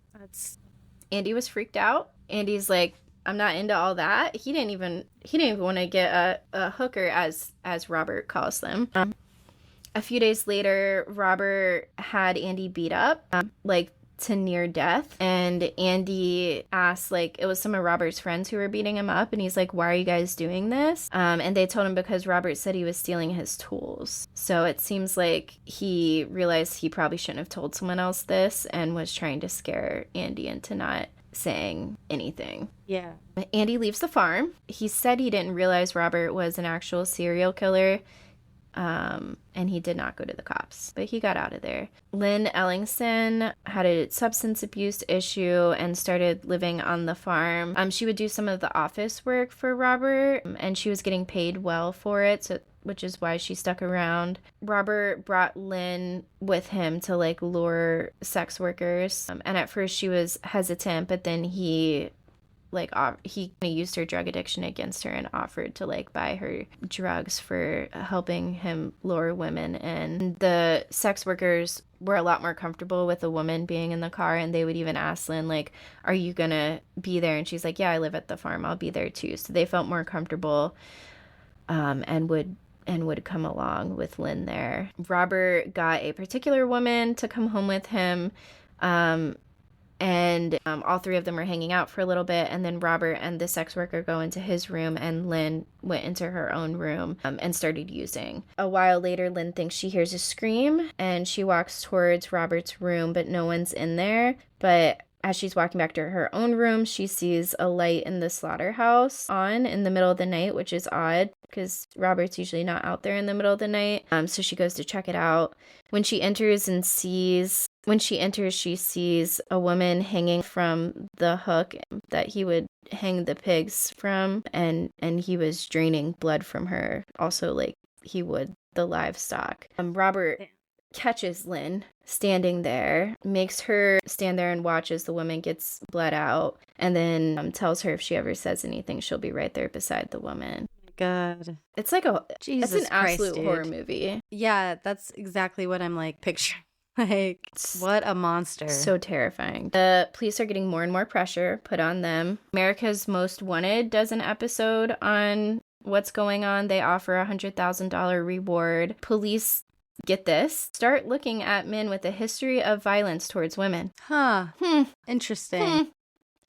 Andy was freaked out. Andy's like, I'm not into all that. He didn't even want to get a hooker, as Robert calls them. A few days later, Robert had Andy beat up, like to near death. And Andy asked, like, it was some of Robert's friends who were beating him up. And he's like, why are you guys doing this? And they told him because Robert said he was stealing his tools. So it seems like he realized he probably shouldn't have told someone else this and was trying to scare Andy into not saying anything. Yeah. Andy leaves the farm. He said he didn't realize Robert was an actual serial killer. And he did not go to the cops, but he got out of there. Lynn Ellingson had a substance abuse issue and started living on the farm. She would do some of the office work for Robert, and she was getting paid well for it, so which is why she stuck around. Robert brought Lynn with him to like lure sex workers, and at first she was hesitant, but then he used her drug addiction against her and offered to like buy her drugs for helping him lure women. And the sex workers were a lot more comfortable with a woman being in the car, and they would even ask Lynn, like, are you gonna be there? And she's like, yeah, I live at the farm, I'll be there too. So they felt more comfortable, and would come along with Lynn there. Robert got a particular woman to come home with him, and all three of them were hanging out for a little bit, and then Robert and the sex worker go into his room, and Lynn went into her own room and started using. A while later, Lynn thinks she hears a scream, and she walks towards Robert's room, but no one's in there. But as she's walking back to her own room, she sees a light in the slaughterhouse on in the middle of the night, which is odd because Robert's usually not out there in the middle of the night. So she goes to check it out. When she enters, she sees a woman hanging from the hook that he would hang the pigs from, and he was draining blood from her, also like he would the livestock. Robert catches Lynn standing there, makes her stand there and watch as the woman gets bled out, and then tells her if she ever says anything, she'll be right there beside the woman. God. It's like Jesus it's an Christ, absolute dude. horror movie. Yeah, that's exactly what I'm like picturing. Like, what a monster. So terrifying. The police are getting more and more pressure put on them. America's Most Wanted does an episode on what's going on. They offer a $100,000 reward. Police, get this, start looking at men with a history of violence towards women. Huh. Interesting.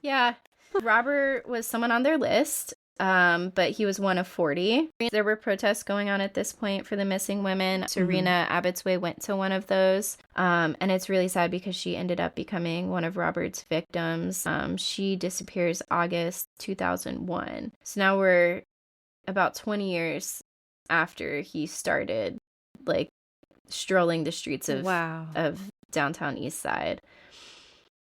Yeah. Robert was someone on their list. but he was one of 40. There were protests going on at this point for the missing women. Serena Abbotsway went to one of those, and it's really sad because she ended up becoming one of Robert's victims. She disappears August 2001. So now we're about 20 years after he started, like, strolling the streets of downtown Eastside.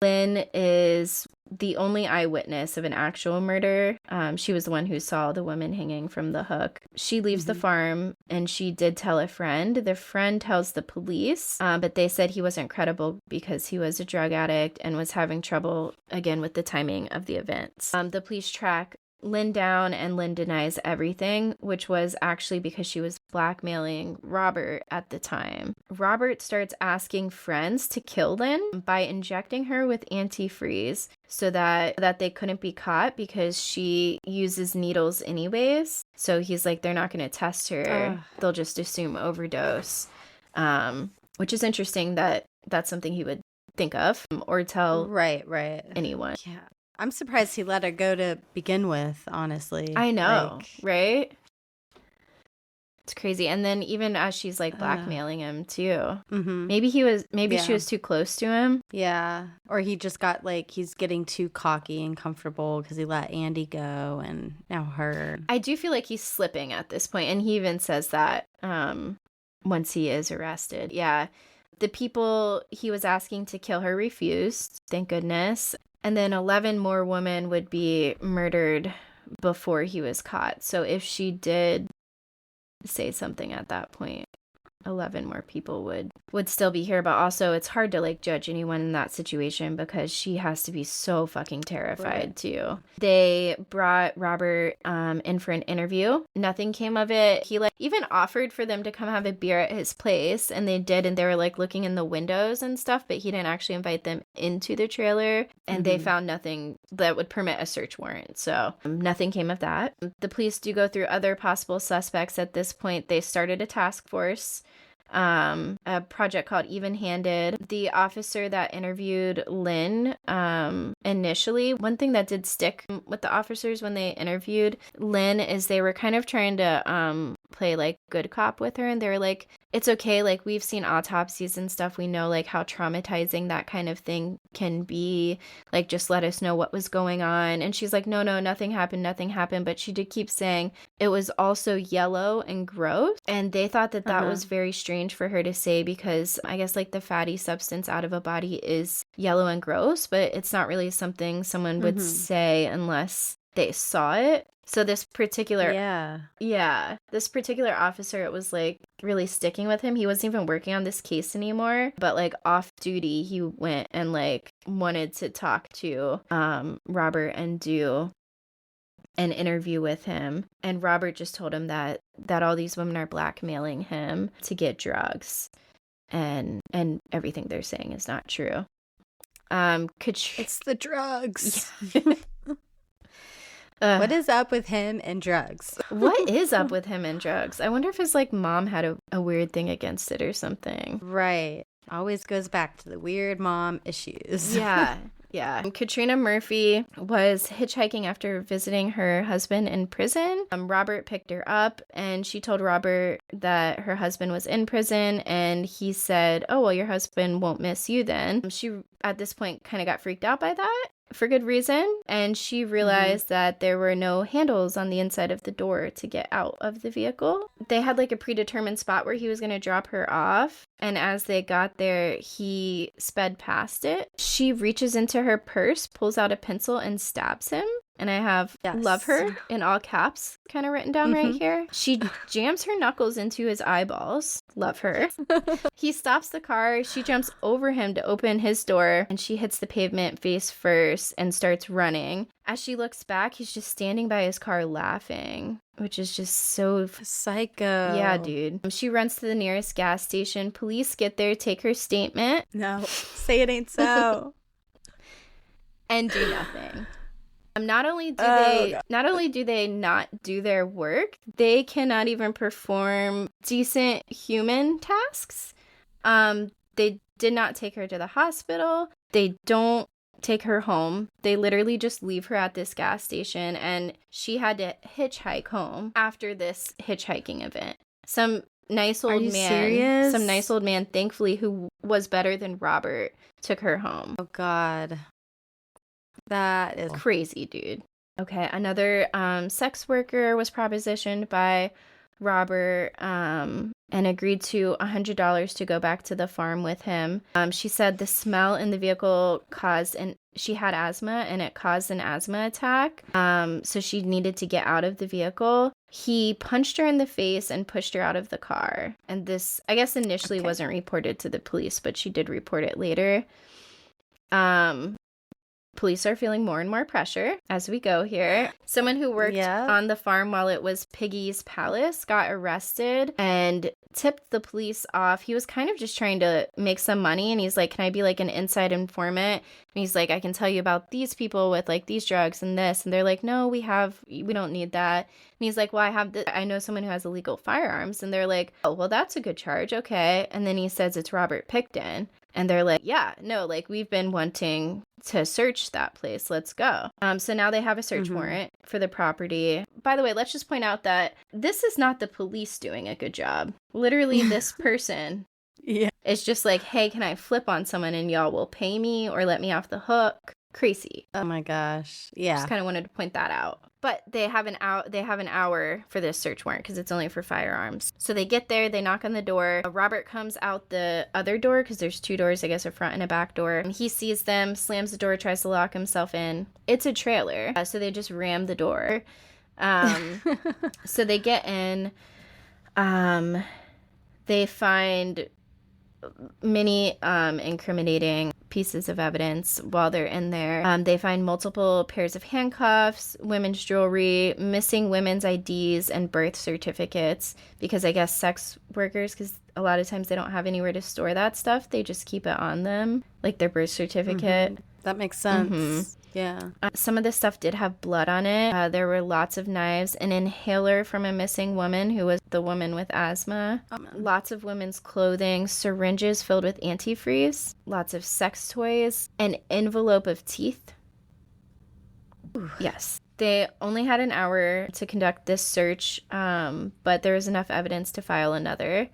Lynn is the only eyewitness of an actual murder. She was the one who saw the woman hanging from the hook. She leaves the farm, and she did tell a friend. The friend tells the police, but they said he wasn't credible because he was a drug addict and was having trouble, again, with the timing of the events. The police track Lynn down, and Lynn denies everything, which was actually because she was blackmailing Robert at the time. Robert starts asking friends to kill Lynn by injecting her with antifreeze so that they couldn't be caught because she uses needles anyways. So he's like, they're not going to test her. They'll just assume overdose, which is interesting that that's something he would think of or tell anyone. Yeah. I'm surprised he let her go to begin with, honestly. I know, right? It's crazy. And then even as she's like blackmailing him too. Maybe she was too close to him. Yeah. Or he just got like, he's getting too cocky and comfortable because he let Andy go and now her. I do feel like he's slipping at this point, and he even says that once he is arrested. Yeah. The people he was asking to kill her refused, thank goodness. And then 11 more women would be murdered before he was caught. So if she did say something at that point, 11 more people would still be here. But also it's hard to like judge anyone in that situation because she has to be so fucking terrified too. They brought Robert in for an interview. Nothing came of it. He like even offered for them to come have a beer at his place, and they did, and they were like looking in the windows and stuff, but he didn't actually invite them into the trailer, and they found nothing that would permit a search warrant. So nothing came of that. The police do go through other possible suspects at this point. They started a task force, a project called Even Handed. The officer that interviewed Lynn initially, one thing that did stick with the officers when they interviewed Lynn is they were kind of trying to play like good cop with her, and they were like, it's okay, like we've seen autopsies and stuff, we know like how traumatizing that kind of thing can be, like just let us know what was going on. And she's like, no, nothing happened, but she did keep saying it was also yellow and gross, and they thought that was very strange for her to say because I guess like the fatty substance out of a body is yellow and gross, but it's not really something someone would say unless they saw it. So this particular this particular officer, it was like really sticking with him. He wasn't even working on this case anymore, but like off duty he went and like wanted to talk to Robert and do an interview with him, and Robert just told him that all these women are blackmailing him to get drugs, and everything they're saying is not true. It's the drugs. What is up with him and drugs? What is up with him and drugs? I wonder if his like mom had a weird thing against it or something. Right. Always goes back to the weird mom issues. Yeah. Katrina Murphy was hitchhiking after visiting her husband in prison. Robert picked her up, and she told Robert that her husband was in prison, and he said, oh, well, your husband won't miss you then. She, at this point, kind of got freaked out by that, for good reason, and she realized that there were no handles on the inside of the door to get out of the vehicle. They had like a predetermined spot where he was going to drop her off, and as they got there, he sped past it. She reaches into her purse, pulls out a pencil, and stabs him. And I have love her in all caps kind of written down right here. She jams her knuckles into his eyeballs. Love her. He stops the car. She jumps over him to open his door, and she hits the pavement face first and starts running. As she looks back, he's just standing by his car laughing, which is just so psycho. Yeah, dude. She runs to the nearest gas station. Police get there, take her statement. No, say it ain't so. And do nothing. Not only do they not do their work, they cannot even perform decent human tasks. They did not take her to the hospital. They don't take her home. They literally just leave her at this gas station, and she had to hitchhike home after this hitchhiking event. Some nice old man, thankfully, who was better than Robert, took her home. Oh, God. That is crazy, dude. Okay, another sex worker was propositioned by Robert and agreed to $100 to go back to the farm with him. She said the smell in the vehicle she had asthma, and it caused an asthma attack. So she needed to get out of the vehicle. He punched her in the face and pushed her out of the car. And this, I guess, initially wasn't reported to the police, but she did report it later. Police are feeling more and more pressure as we go here. Someone who worked on the farm while it was Piggy's Palace got arrested and tipped the police off. He was kind of just trying to make some money, and he's like, can I be like an inside informant? And he's like, I can tell you about these people with like these drugs and this. And they're like, no, we don't need that. And he's like, well, I know someone who has illegal firearms. And they're like, oh, well, that's a good charge. Okay. And then he says it's Robert Pickton. And they're like, yeah, no, like we've been wanting to search that place. Let's go. So now they have a search warrant for the property. By the way, let's just point out that this is not the police doing a good job. Literally, this person is just like, hey, can I flip on someone and y'all will pay me or let me off the hook? Crazy. Oh my gosh. Yeah. Just kind of wanted to point that out. But they have an hour for this search warrant because it's only for firearms. So they get there, they knock on the door. Robert comes out the other door because there's two doors, I guess, a front and a back door. And he sees them, slams the door, tries to lock himself in. It's a trailer, so they just ram the door. So they get in. They find many incriminating pieces of evidence while they're in there. They find multiple pairs of handcuffs, women's jewelry, missing women's IDs, and birth certificates, because I guess sex workers, because a lot of times they don't have anywhere to store that stuff, they just keep it on them, like their birth certificate. That makes sense. Yeah. Some of the stuff did have blood on it. There were lots of knives, an inhaler from a missing woman who was the woman with asthma. Lots of women's clothing, syringes filled with antifreeze, lots of sex toys, an envelope of teeth. Ooh. Yes. They only had an hour to conduct this search, but there was enough evidence to file another.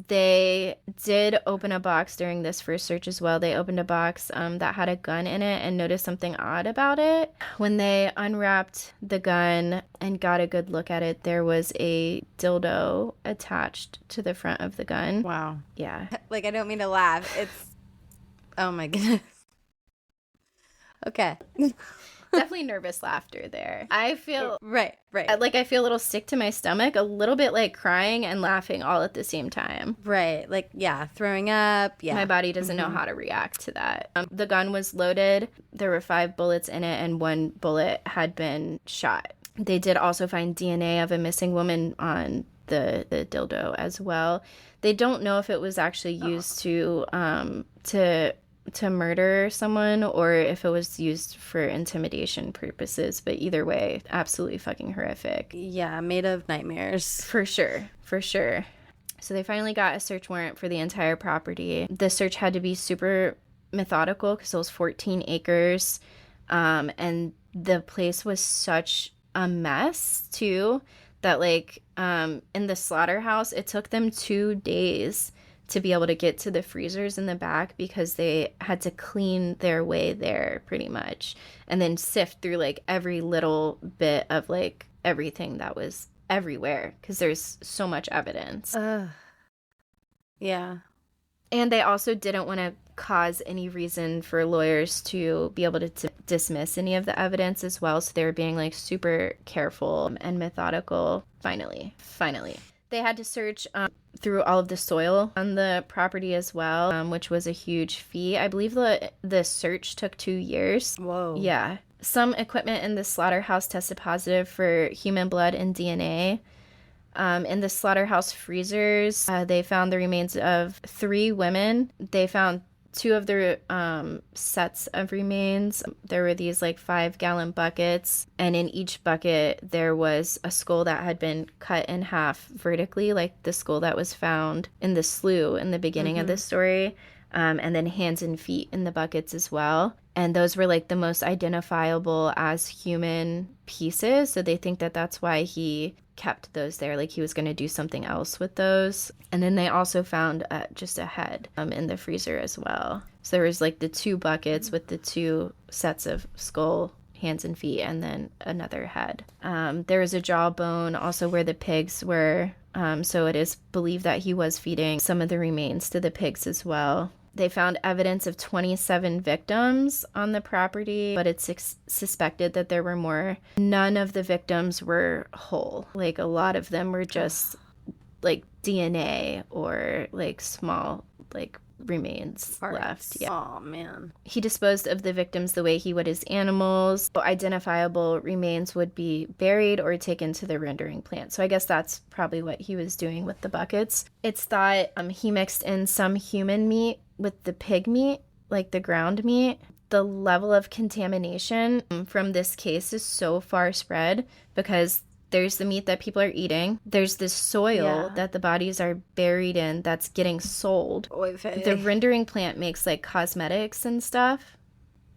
They did open a box during this first search as well. They opened a box that had a gun in it and noticed something odd about it. When they unwrapped the gun and got a good look at it, there was a dildo attached to the front of the gun. Wow. Yeah. Like, I don't mean to laugh. It's, oh my goodness. Okay. Definitely nervous laughter there. I feel right. Like I feel a little sick to my stomach, a little bit like crying and laughing all at the same time. Right. Like, yeah, throwing up. Yeah. My body doesn't know how to react to that. The gun was loaded. There were 5 bullets in it, and 1 bullet had been shot. They did also find DNA of a missing woman on the dildo as well. They don't know if it was actually used to murder someone or if it was used for intimidation purposes, but either way, absolutely fucking horrific. Yeah, made of nightmares. For sure. So they finally got a search warrant for the entire property. The search had to be super methodical because it was 14 acres, and the place was such a mess too that like in the slaughterhouse, it took them 2 days to be able to get to the freezers in the back because they had to clean their way there pretty much and then sift through like every little bit of like everything that was everywhere because there's so much evidence. Yeah. And they also didn't want to cause any reason for lawyers to be able to dismiss any of the evidence as well, so they were being like super careful and methodical. Finally. They had to search through all of the soil on the property as well, which was a huge feat. I believe the search took 2 years. Whoa. Yeah. Some equipment in the slaughterhouse tested positive for human blood and DNA. In the slaughterhouse freezers, they found the remains of 3 women. They found 2 of their sets of remains. There were these like 5-gallon buckets, and in each bucket there was a skull that had been cut in half vertically, like the skull that was found in the slough in the beginning of the story. and then hands and feet in the buckets as well. And those were like the most identifiable as human pieces. So they think that that's why he kept those there. Like he was going to do something else with those. And then they also found just a head in the freezer as well. So there was like the 2 buckets with the 2 sets of skull, hands and feet, and then another head. There was a jawbone also where the pigs were. So it is believed that he was feeding some of the remains to the pigs as well. They found evidence of 27 victims on the property, but it's suspected that there were more. None of the victims were whole. Like a lot of them were just like DNA or like small like remains Parts. Left. Yeah. Oh man. He disposed of the victims the way he would his animals. Identifiable remains would be buried or taken to the rendering plant. So I guess that's probably what he was doing with the buckets. It's thought he mixed in some human meat with the pig meat, like the ground meat. The level of contamination from this case is so far spread because there's the meat that people are eating. There's this soil that the bodies are buried in that's getting sold. Oy vey. The rendering plant makes like cosmetics and stuff.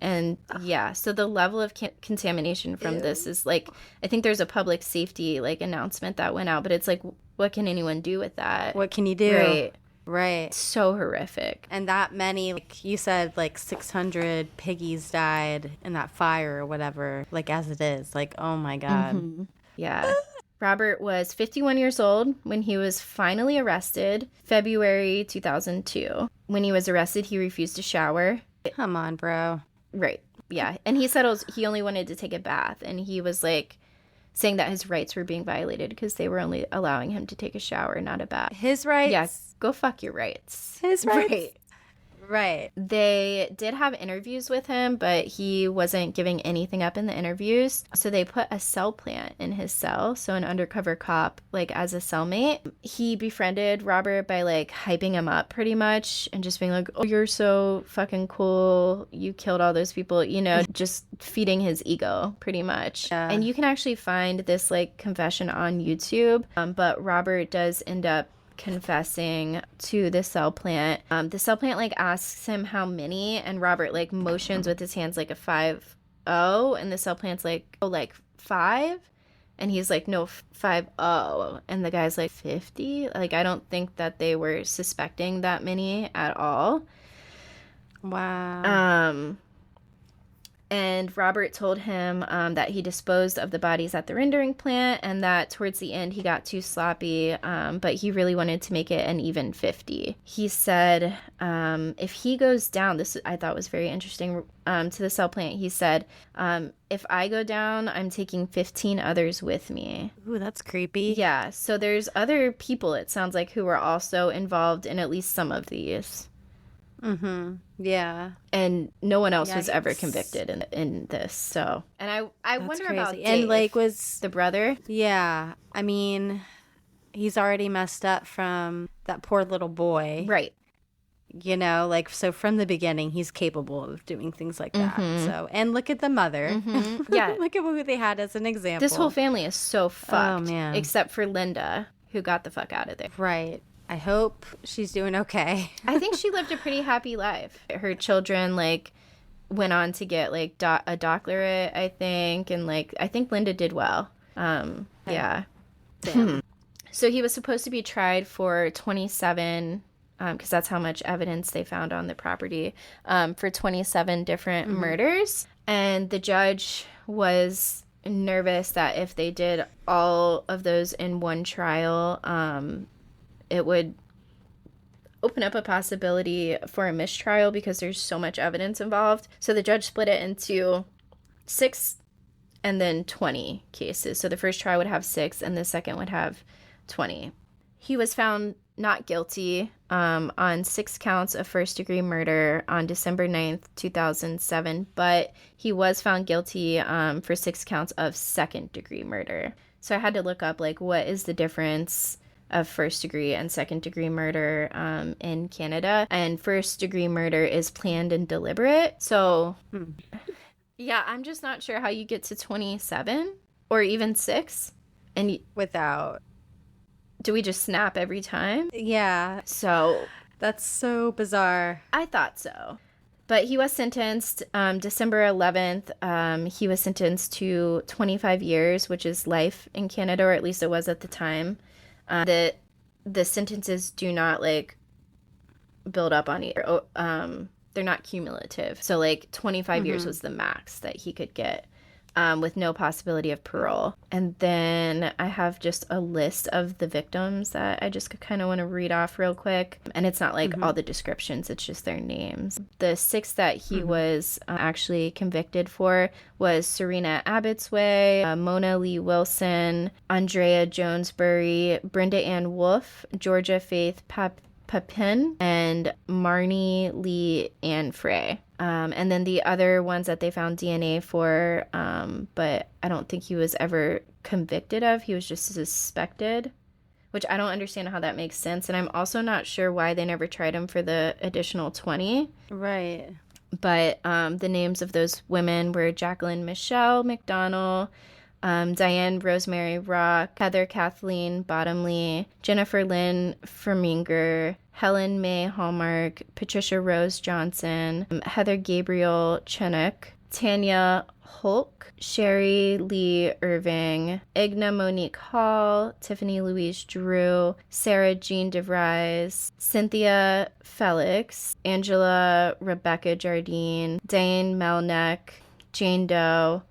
And yeah, so the level of contamination from this is like, I think there's a public safety like announcement that went out, but it's like, what can anyone do with that? What can you do? Right. So horrific. And that many, like you said, like 600 piggies died in that fire or whatever, like as it is. Like, oh my God. Mm-hmm. Yeah. Robert was 51 years old when he was finally arrested, February 2002. When he was arrested, he refused to shower. Come on, bro. Right. Yeah. And he said he only wanted to take a bath. And he was like saying that his rights were being violated because they were only allowing him to take a shower, not a bath. His rights? Yes. Go fuck your rights. His rights? Right. Right. They did have interviews with him, but he wasn't giving anything up in the interviews. So they put a cell plant in his cell. So an undercover cop, like as a cellmate. He befriended Robert by like hyping him up pretty much and just being like, oh, you're so fucking cool. You killed all those people, you know, just feeding his ego pretty much. Yeah. And you can actually find this like confession on YouTube. But Robert does end up confessing to the cell plant. The cell plant like asks him how many, and Robert like motions with his hands like a 5-0, and the cell plant's like, oh, like 5, and he's like, no, 5-0, and the guy's like 50. Like I don't think that they were suspecting that many at all. Wow. And Robert told him that he disposed of the bodies at the rendering plant and that towards the end he got too sloppy, but he really wanted to make it an even 50. He said if he goes down, this I thought was very interesting, to the cell plant, he said, if I go down, I'm taking 15 others with me. Ooh, that's creepy. Yeah, so there's other people, it sounds like, who were also involved in at least some of these. Mm-hmm. Yeah. And no one else was ever convicted in this. So, and I wonder crazy. about Dave, and like was the brother. Yeah. I mean, he's already messed up from that poor little boy. Right. You know, like, so from the beginning, he's capable of doing things like that. So, and look at the mother. Mm-hmm. Yeah. Look at who they had as an example. This whole family is so fucked. Oh, man. Except for Linda, who got the fuck out of there. Right. I hope she's doing okay. I think she lived a pretty happy life. Her children, like, went on to get, like, a doctorate, I think. And, like, I think Linda did well. Yeah. Damn. So he was supposed to be tried for 27, because that's how much evidence they found on the property, for 27 different murders. And the judge was nervous that if they did all of those in one trial, it would open up a possibility for a mistrial because there's so much evidence involved. So the judge split it into 6 and then 20 cases. So the first trial would have 6 and the second would have 20. He was found not guilty on 6 counts of first-degree murder on December 9th, 2007, but he was found guilty for 6 counts of second-degree murder. So I had to look up, like, what is the difference of first-degree and second-degree murder in Canada. And first-degree murder is planned and deliberate. So, yeah, I'm just not sure how you get to 27 or even 6. And Without. do we just snap every time? Yeah. So That's so bizarre. I thought so. But he was sentenced December 11th. He was sentenced to 25 years, which is life in Canada, or at least it was at the time. The sentences do not like build up on each other. They're not cumulative. So like 25 years was the max that he could get, with no possibility of parole. And then I have just a list of the victims that I just kind of want to read off real quick. And it's not like all the descriptions, it's just their names. The 6 that he was actually convicted for was Serena Abbotsway, Mona Lee Wilson, Andrea Jonesbury, Brenda Ann Wolfe, Georgia Faith Papin, and Marnie Lee Ann Frey. And then the other ones that they found DNA for, but I don't think he was ever convicted of. He was just suspected, which I don't understand how that makes sense. And I'm also not sure why they never tried him for the additional 20. Right. But the names of those women were Jacqueline Michelle McDonnell, Diane Rosemary Rock, Heather Kathleen Bottomley, Jennifer Lynn Ferminger, Helen May Hallmark, Patricia Rose Johnson, Heather Gabriel Chenook, Tanya Hulk, Sherry Lee Irving, Igna Monique Hall, Tiffany Louise Drew, Sarah Jean DeVries, Cynthia Felix, Angela Rebecca Jardine, Diane Melnick, Jane Doe,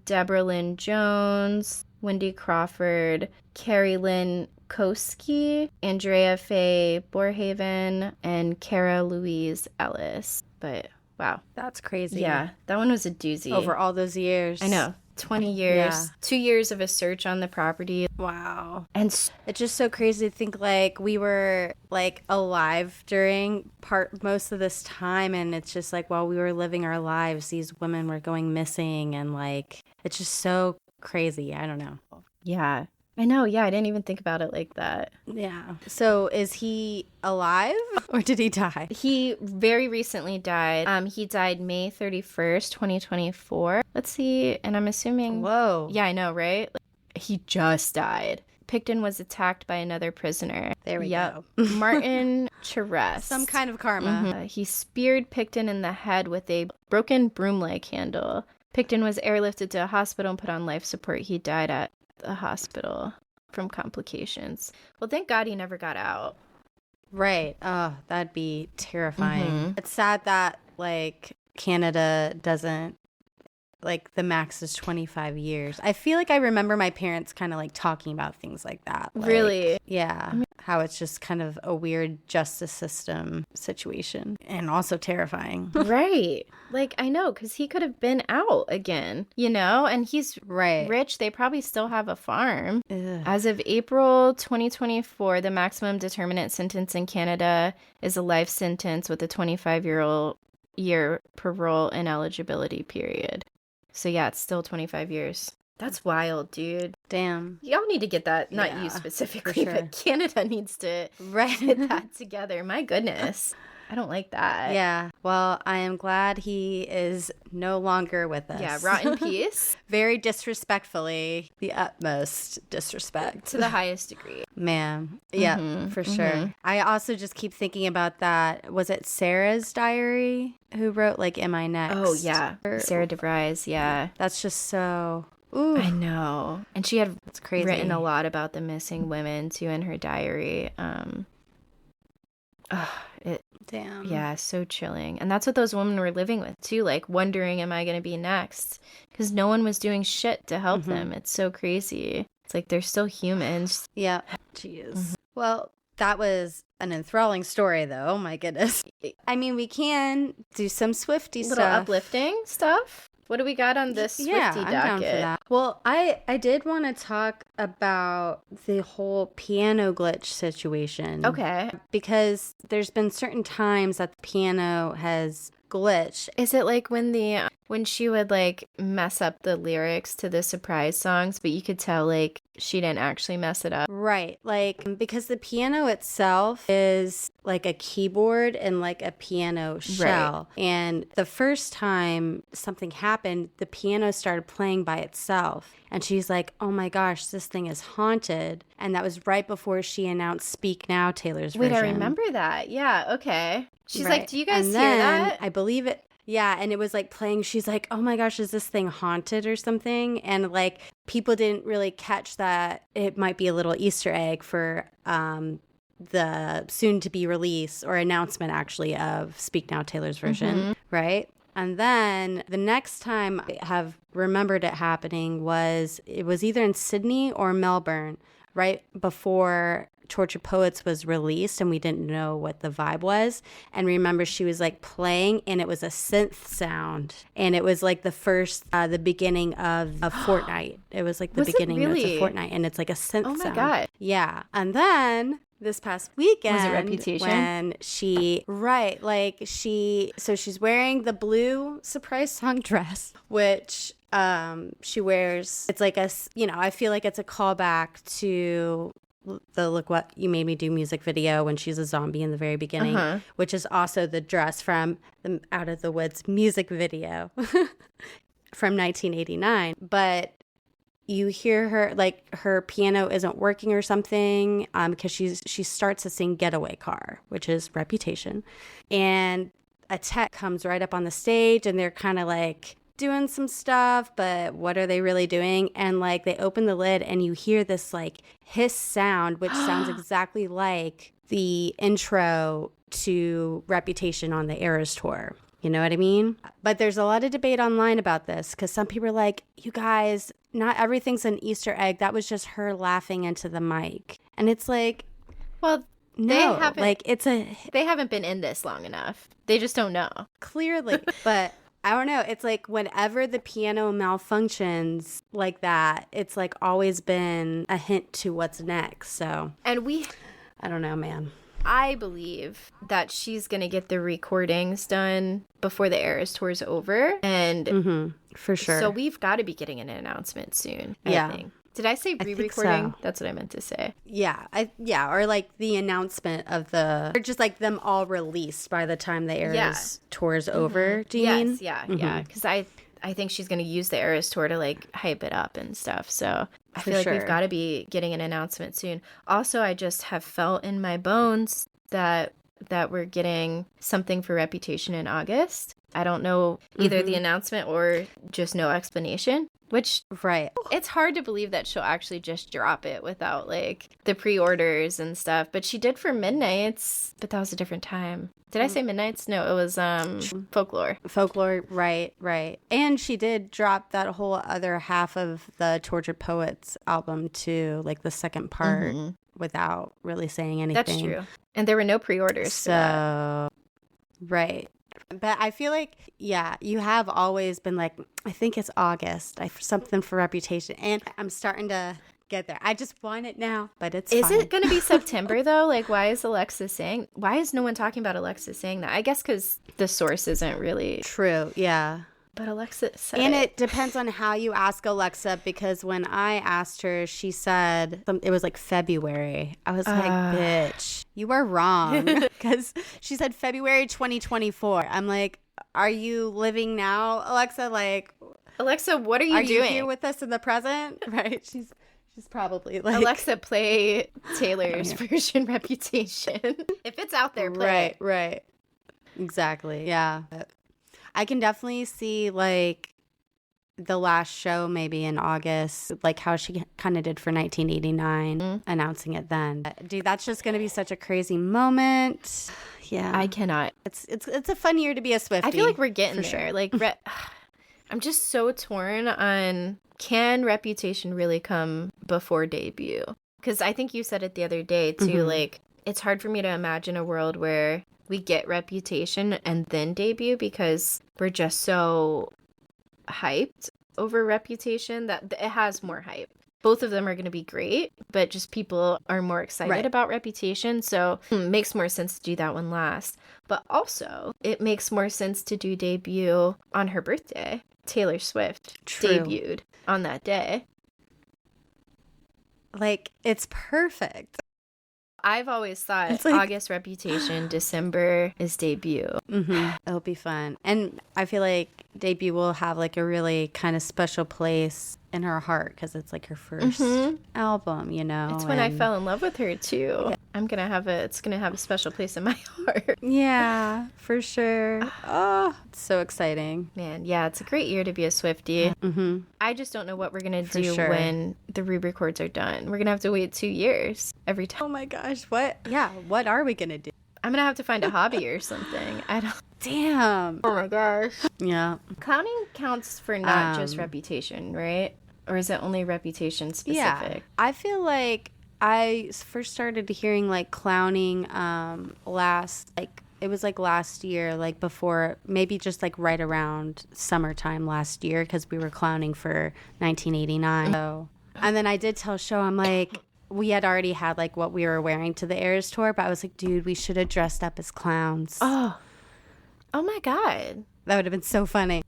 Deborah Lynn Jones, Wendy Crawford, Carrie Lynn Koski, Andrea Faye Borhaven, and Cara Louise Ellis. But wow. That's crazy. Yeah, that one was a doozy. Over all those years. I know. 20 years, Yeah. 2 years of a search on the property. Wow. And It's just so crazy to think like we were like alive during most of this time, and it's just like while we were living our lives, these women were going missing, and like it's just so crazy. I don't know. yeah, I know. Yeah, I didn't even think about it like that. Yeah. So is he alive or did he die? He very recently died. He died May 31st, 2024. Let's see. And I'm assuming. Whoa. Yeah, I know, right? He just died. Pickton was attacked by another prisoner. There we go. Martin Charest. Some kind of karma. He speared Pickton in the head with a broken broom-like handle. Pickton was airlifted to a hospital and put on life support. He died at the hospital from complications. Well, thank God he never got out. Right. Oh, that'd be terrifying. It's sad that like Canada doesn't, like the max is 25 years. I feel like I remember my parents kind of like talking about things like that. Like, Really? Yeah. How it's just kind of a weird justice system situation and also terrifying. Right. Like, I know, because he could have been out again, you know, and he's Right. rich. They probably still have a farm. Ugh. As of April 2024, the maximum determinate sentence in Canada is a life sentence with a 25-year parole ineligibility period. So yeah, it's still 25 years. That's wild, dude. Damn. Y'all need to get that, not Yeah, you specifically, for sure. but Canada needs to get that together. My goodness. I don't like that. Yeah. Well, I am glad he is no longer with us. Yeah, rot in peace. Very disrespectfully, the utmost disrespect. To the highest degree. Man. Yeah, for sure. I also just keep thinking about that. Was it Sarah's diary who wrote like Am I Next? Oh, yeah. Sarah DeVries, yeah. That's just so... Ooh. I know. And she had It's crazy. written a lot about the missing women, too, in her diary. Damn. Yeah, so chilling. And that's what those women were living with, too, like wondering, am I going to be next? Because no one was doing shit to help them. It's so crazy. It's like they're still humans. Yeah. Jeez. Well, that was an enthralling story, though. My goodness. I mean, we can do some Swiftie Little stuff. uplifting stuff. What do we got on this Swiftie Yeah, docket? I'm down for that. Well, I did want to talk about the whole piano glitch situation. Okay. Because there's been certain times that the piano has glitched. Is it like when the when she would like mess up the lyrics to the surprise songs, but you could tell like she didn't actually mess it up. Right. Like, because the piano itself is like a keyboard and like a piano shell. Right. And the first time something happened, the piano started playing by itself. And she's like, oh my gosh, this thing is haunted. And that was right before she announced Speak Now, Taylor's version. Wait, I remember that. Yeah, okay. She's right. like, do you guys hear that? I believe it. Yeah, and it was like playing. She's like, oh my gosh, is this thing haunted or something? And like people didn't really catch that it might be a little Easter egg for the soon to be release or announcement actually of Speak Now, Taylor's version, right? And then the next time I have remembered it happening it was either in Sydney or Melbourne, right before Tortured Poets was released, and we didn't know what the vibe was. And remember, she was like playing, and it was a synth sound, and it was like the beginning of Fortnite. It was like the beginning notes of Fortnite, and it's like a synth sound. Oh my god! Yeah, and then this past weekend, was it Reputation? When she's wearing the blue surprise song dress, which she wears. It's like I feel like it's a callback to the Look What You Made Me Do music video when she's a zombie in the very beginning, which is also the dress from the Out of the Woods music video from 1989. But you hear her, like, her piano isn't working or something, because she starts to sing Getaway Car, which is Reputation. And a tech comes right up on the stage, and they're kind of like doing some stuff, but what are they really doing? And like they open the lid and you hear this like hiss sound, which sounds exactly like the intro to Reputation on the Eras tour. You know what I mean? But there's a lot of debate online about this because some people are like, you guys, not everything's an Easter egg. That was just her laughing into the mic. And it's like, well, no, they haven't been in this long enough. They just don't know. Clearly. But I don't know. It's like whenever the piano malfunctions like that, it's like always been a hint to what's next. So, and I don't know, man. I believe that she's going to get the recordings done before the Eras tour's over. And for sure. So we've got to be getting an announcement soon, yeah. I think. Did I say re-recording? So. That's what I meant to say. Yeah. Or like the announcement of or just like them all released by the time the Eras tour's over. Do you mean? Yeah. Because I think she's going to use the Eras tour to like hype it up and stuff. So I feel like we've got to be getting an announcement soon. Also, I just have felt in my bones that we're getting something for Reputation in August. I don't know either the announcement or just no explanation. Which, right. It's hard to believe that she'll actually just drop it without, like, the pre-orders and stuff. But she did for Midnights, but that was a different time. Did I say Midnights? No, it was Folklore. Folklore, right. And she did drop that whole other half of the Tortured Poets album, too, like the second part, without really saying anything. That's true. And there were no pre-orders. So, right. But I feel like, yeah, you have always been like, I think it's August, something for Reputation. And I'm starting to get there. I just want it now, but it's Is fine. it going to be September, though? Like, why is why is no one talking about Alexa saying that? I guess because the source isn't really true. Yeah. But Alexa said and it depends on how you ask Alexa, because when I asked her, she said it was like February. I was like, bitch, you are wrong. Because she said February 2024. I'm like, are you living now, Alexa? Like, Alexa, what are you doing? Are you here with us in the present? Right? She's probably like, Alexa, play Taylor's version Reputation. If it's out there, play it. Right. Exactly. Yeah. I can definitely see like the last show maybe in August, like how she kind of did for 1989, announcing it then. Dude, that's just going to be such a crazy moment. Yeah. I cannot. It's a fun year to be a Swiftie. I feel like we're getting there. Sure. Like, I'm just so torn on, can Reputation really come before debut? Because I think you said it the other day too, like, it's hard for me to imagine a world where we get Reputation and then debut, because we're just so hyped over Reputation that it has more hype. both of them are going to be great, but just people are more excited about Reputation. So it makes more sense to do that one last. But also, it makes more sense to do Debut on her birthday. Taylor Swift debuted on that day. Like, it's perfect. I've always thought it's like August Reputation, December is Debut. It'll be fun. And I feel like Debut will have like a really kind of special place in her heart because it's like her first album, you know. It's when I fell in love with her too. Yeah. It's gonna have a special place in my heart. Yeah, for sure. Oh, it's so exciting. Man, yeah, it's a great year to be a Swiftie. I just don't know what we're gonna do when the re-records are done. We're gonna have to wait 2 years every time. Oh my gosh, what? Yeah, what are we gonna do? I'm gonna have to find a hobby or something. I don't. Damn. Oh my gosh. Yeah. Clowning counts for not just Reputation, right? Or is it only Reputation specific? Yeah. I feel like I first started hearing like clowning last year, like before, maybe just like right around summertime last year because we were clowning for 1989. So, and then I did tell Show, I'm like, we had already had like what we were wearing to the Eras tour, but I was like, dude, we should have dressed up as clowns. Oh my God. That would have been so funny.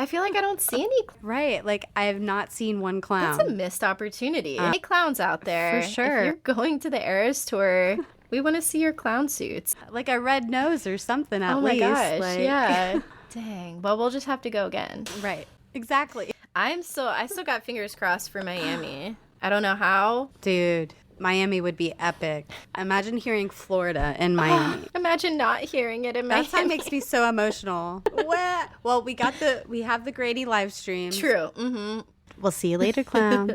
I feel like I don't see any. Right. Like, I have not seen one clown. That's a missed opportunity. Any clowns out there. For sure. If you're going to the Eras tour, we want to see your clown suits. Like a red nose or something at least. Oh my gosh. Like... Yeah. Dang. Well, we'll just have to go again. Right. Exactly. I still got fingers crossed for Miami. I don't know how. Dude. Miami would be epic. Imagine hearing Florida in Miami. Imagine not hearing it in Miami. That's what makes me so emotional. What? Well, we have the Grady live stream. True. We'll see you later, clowns.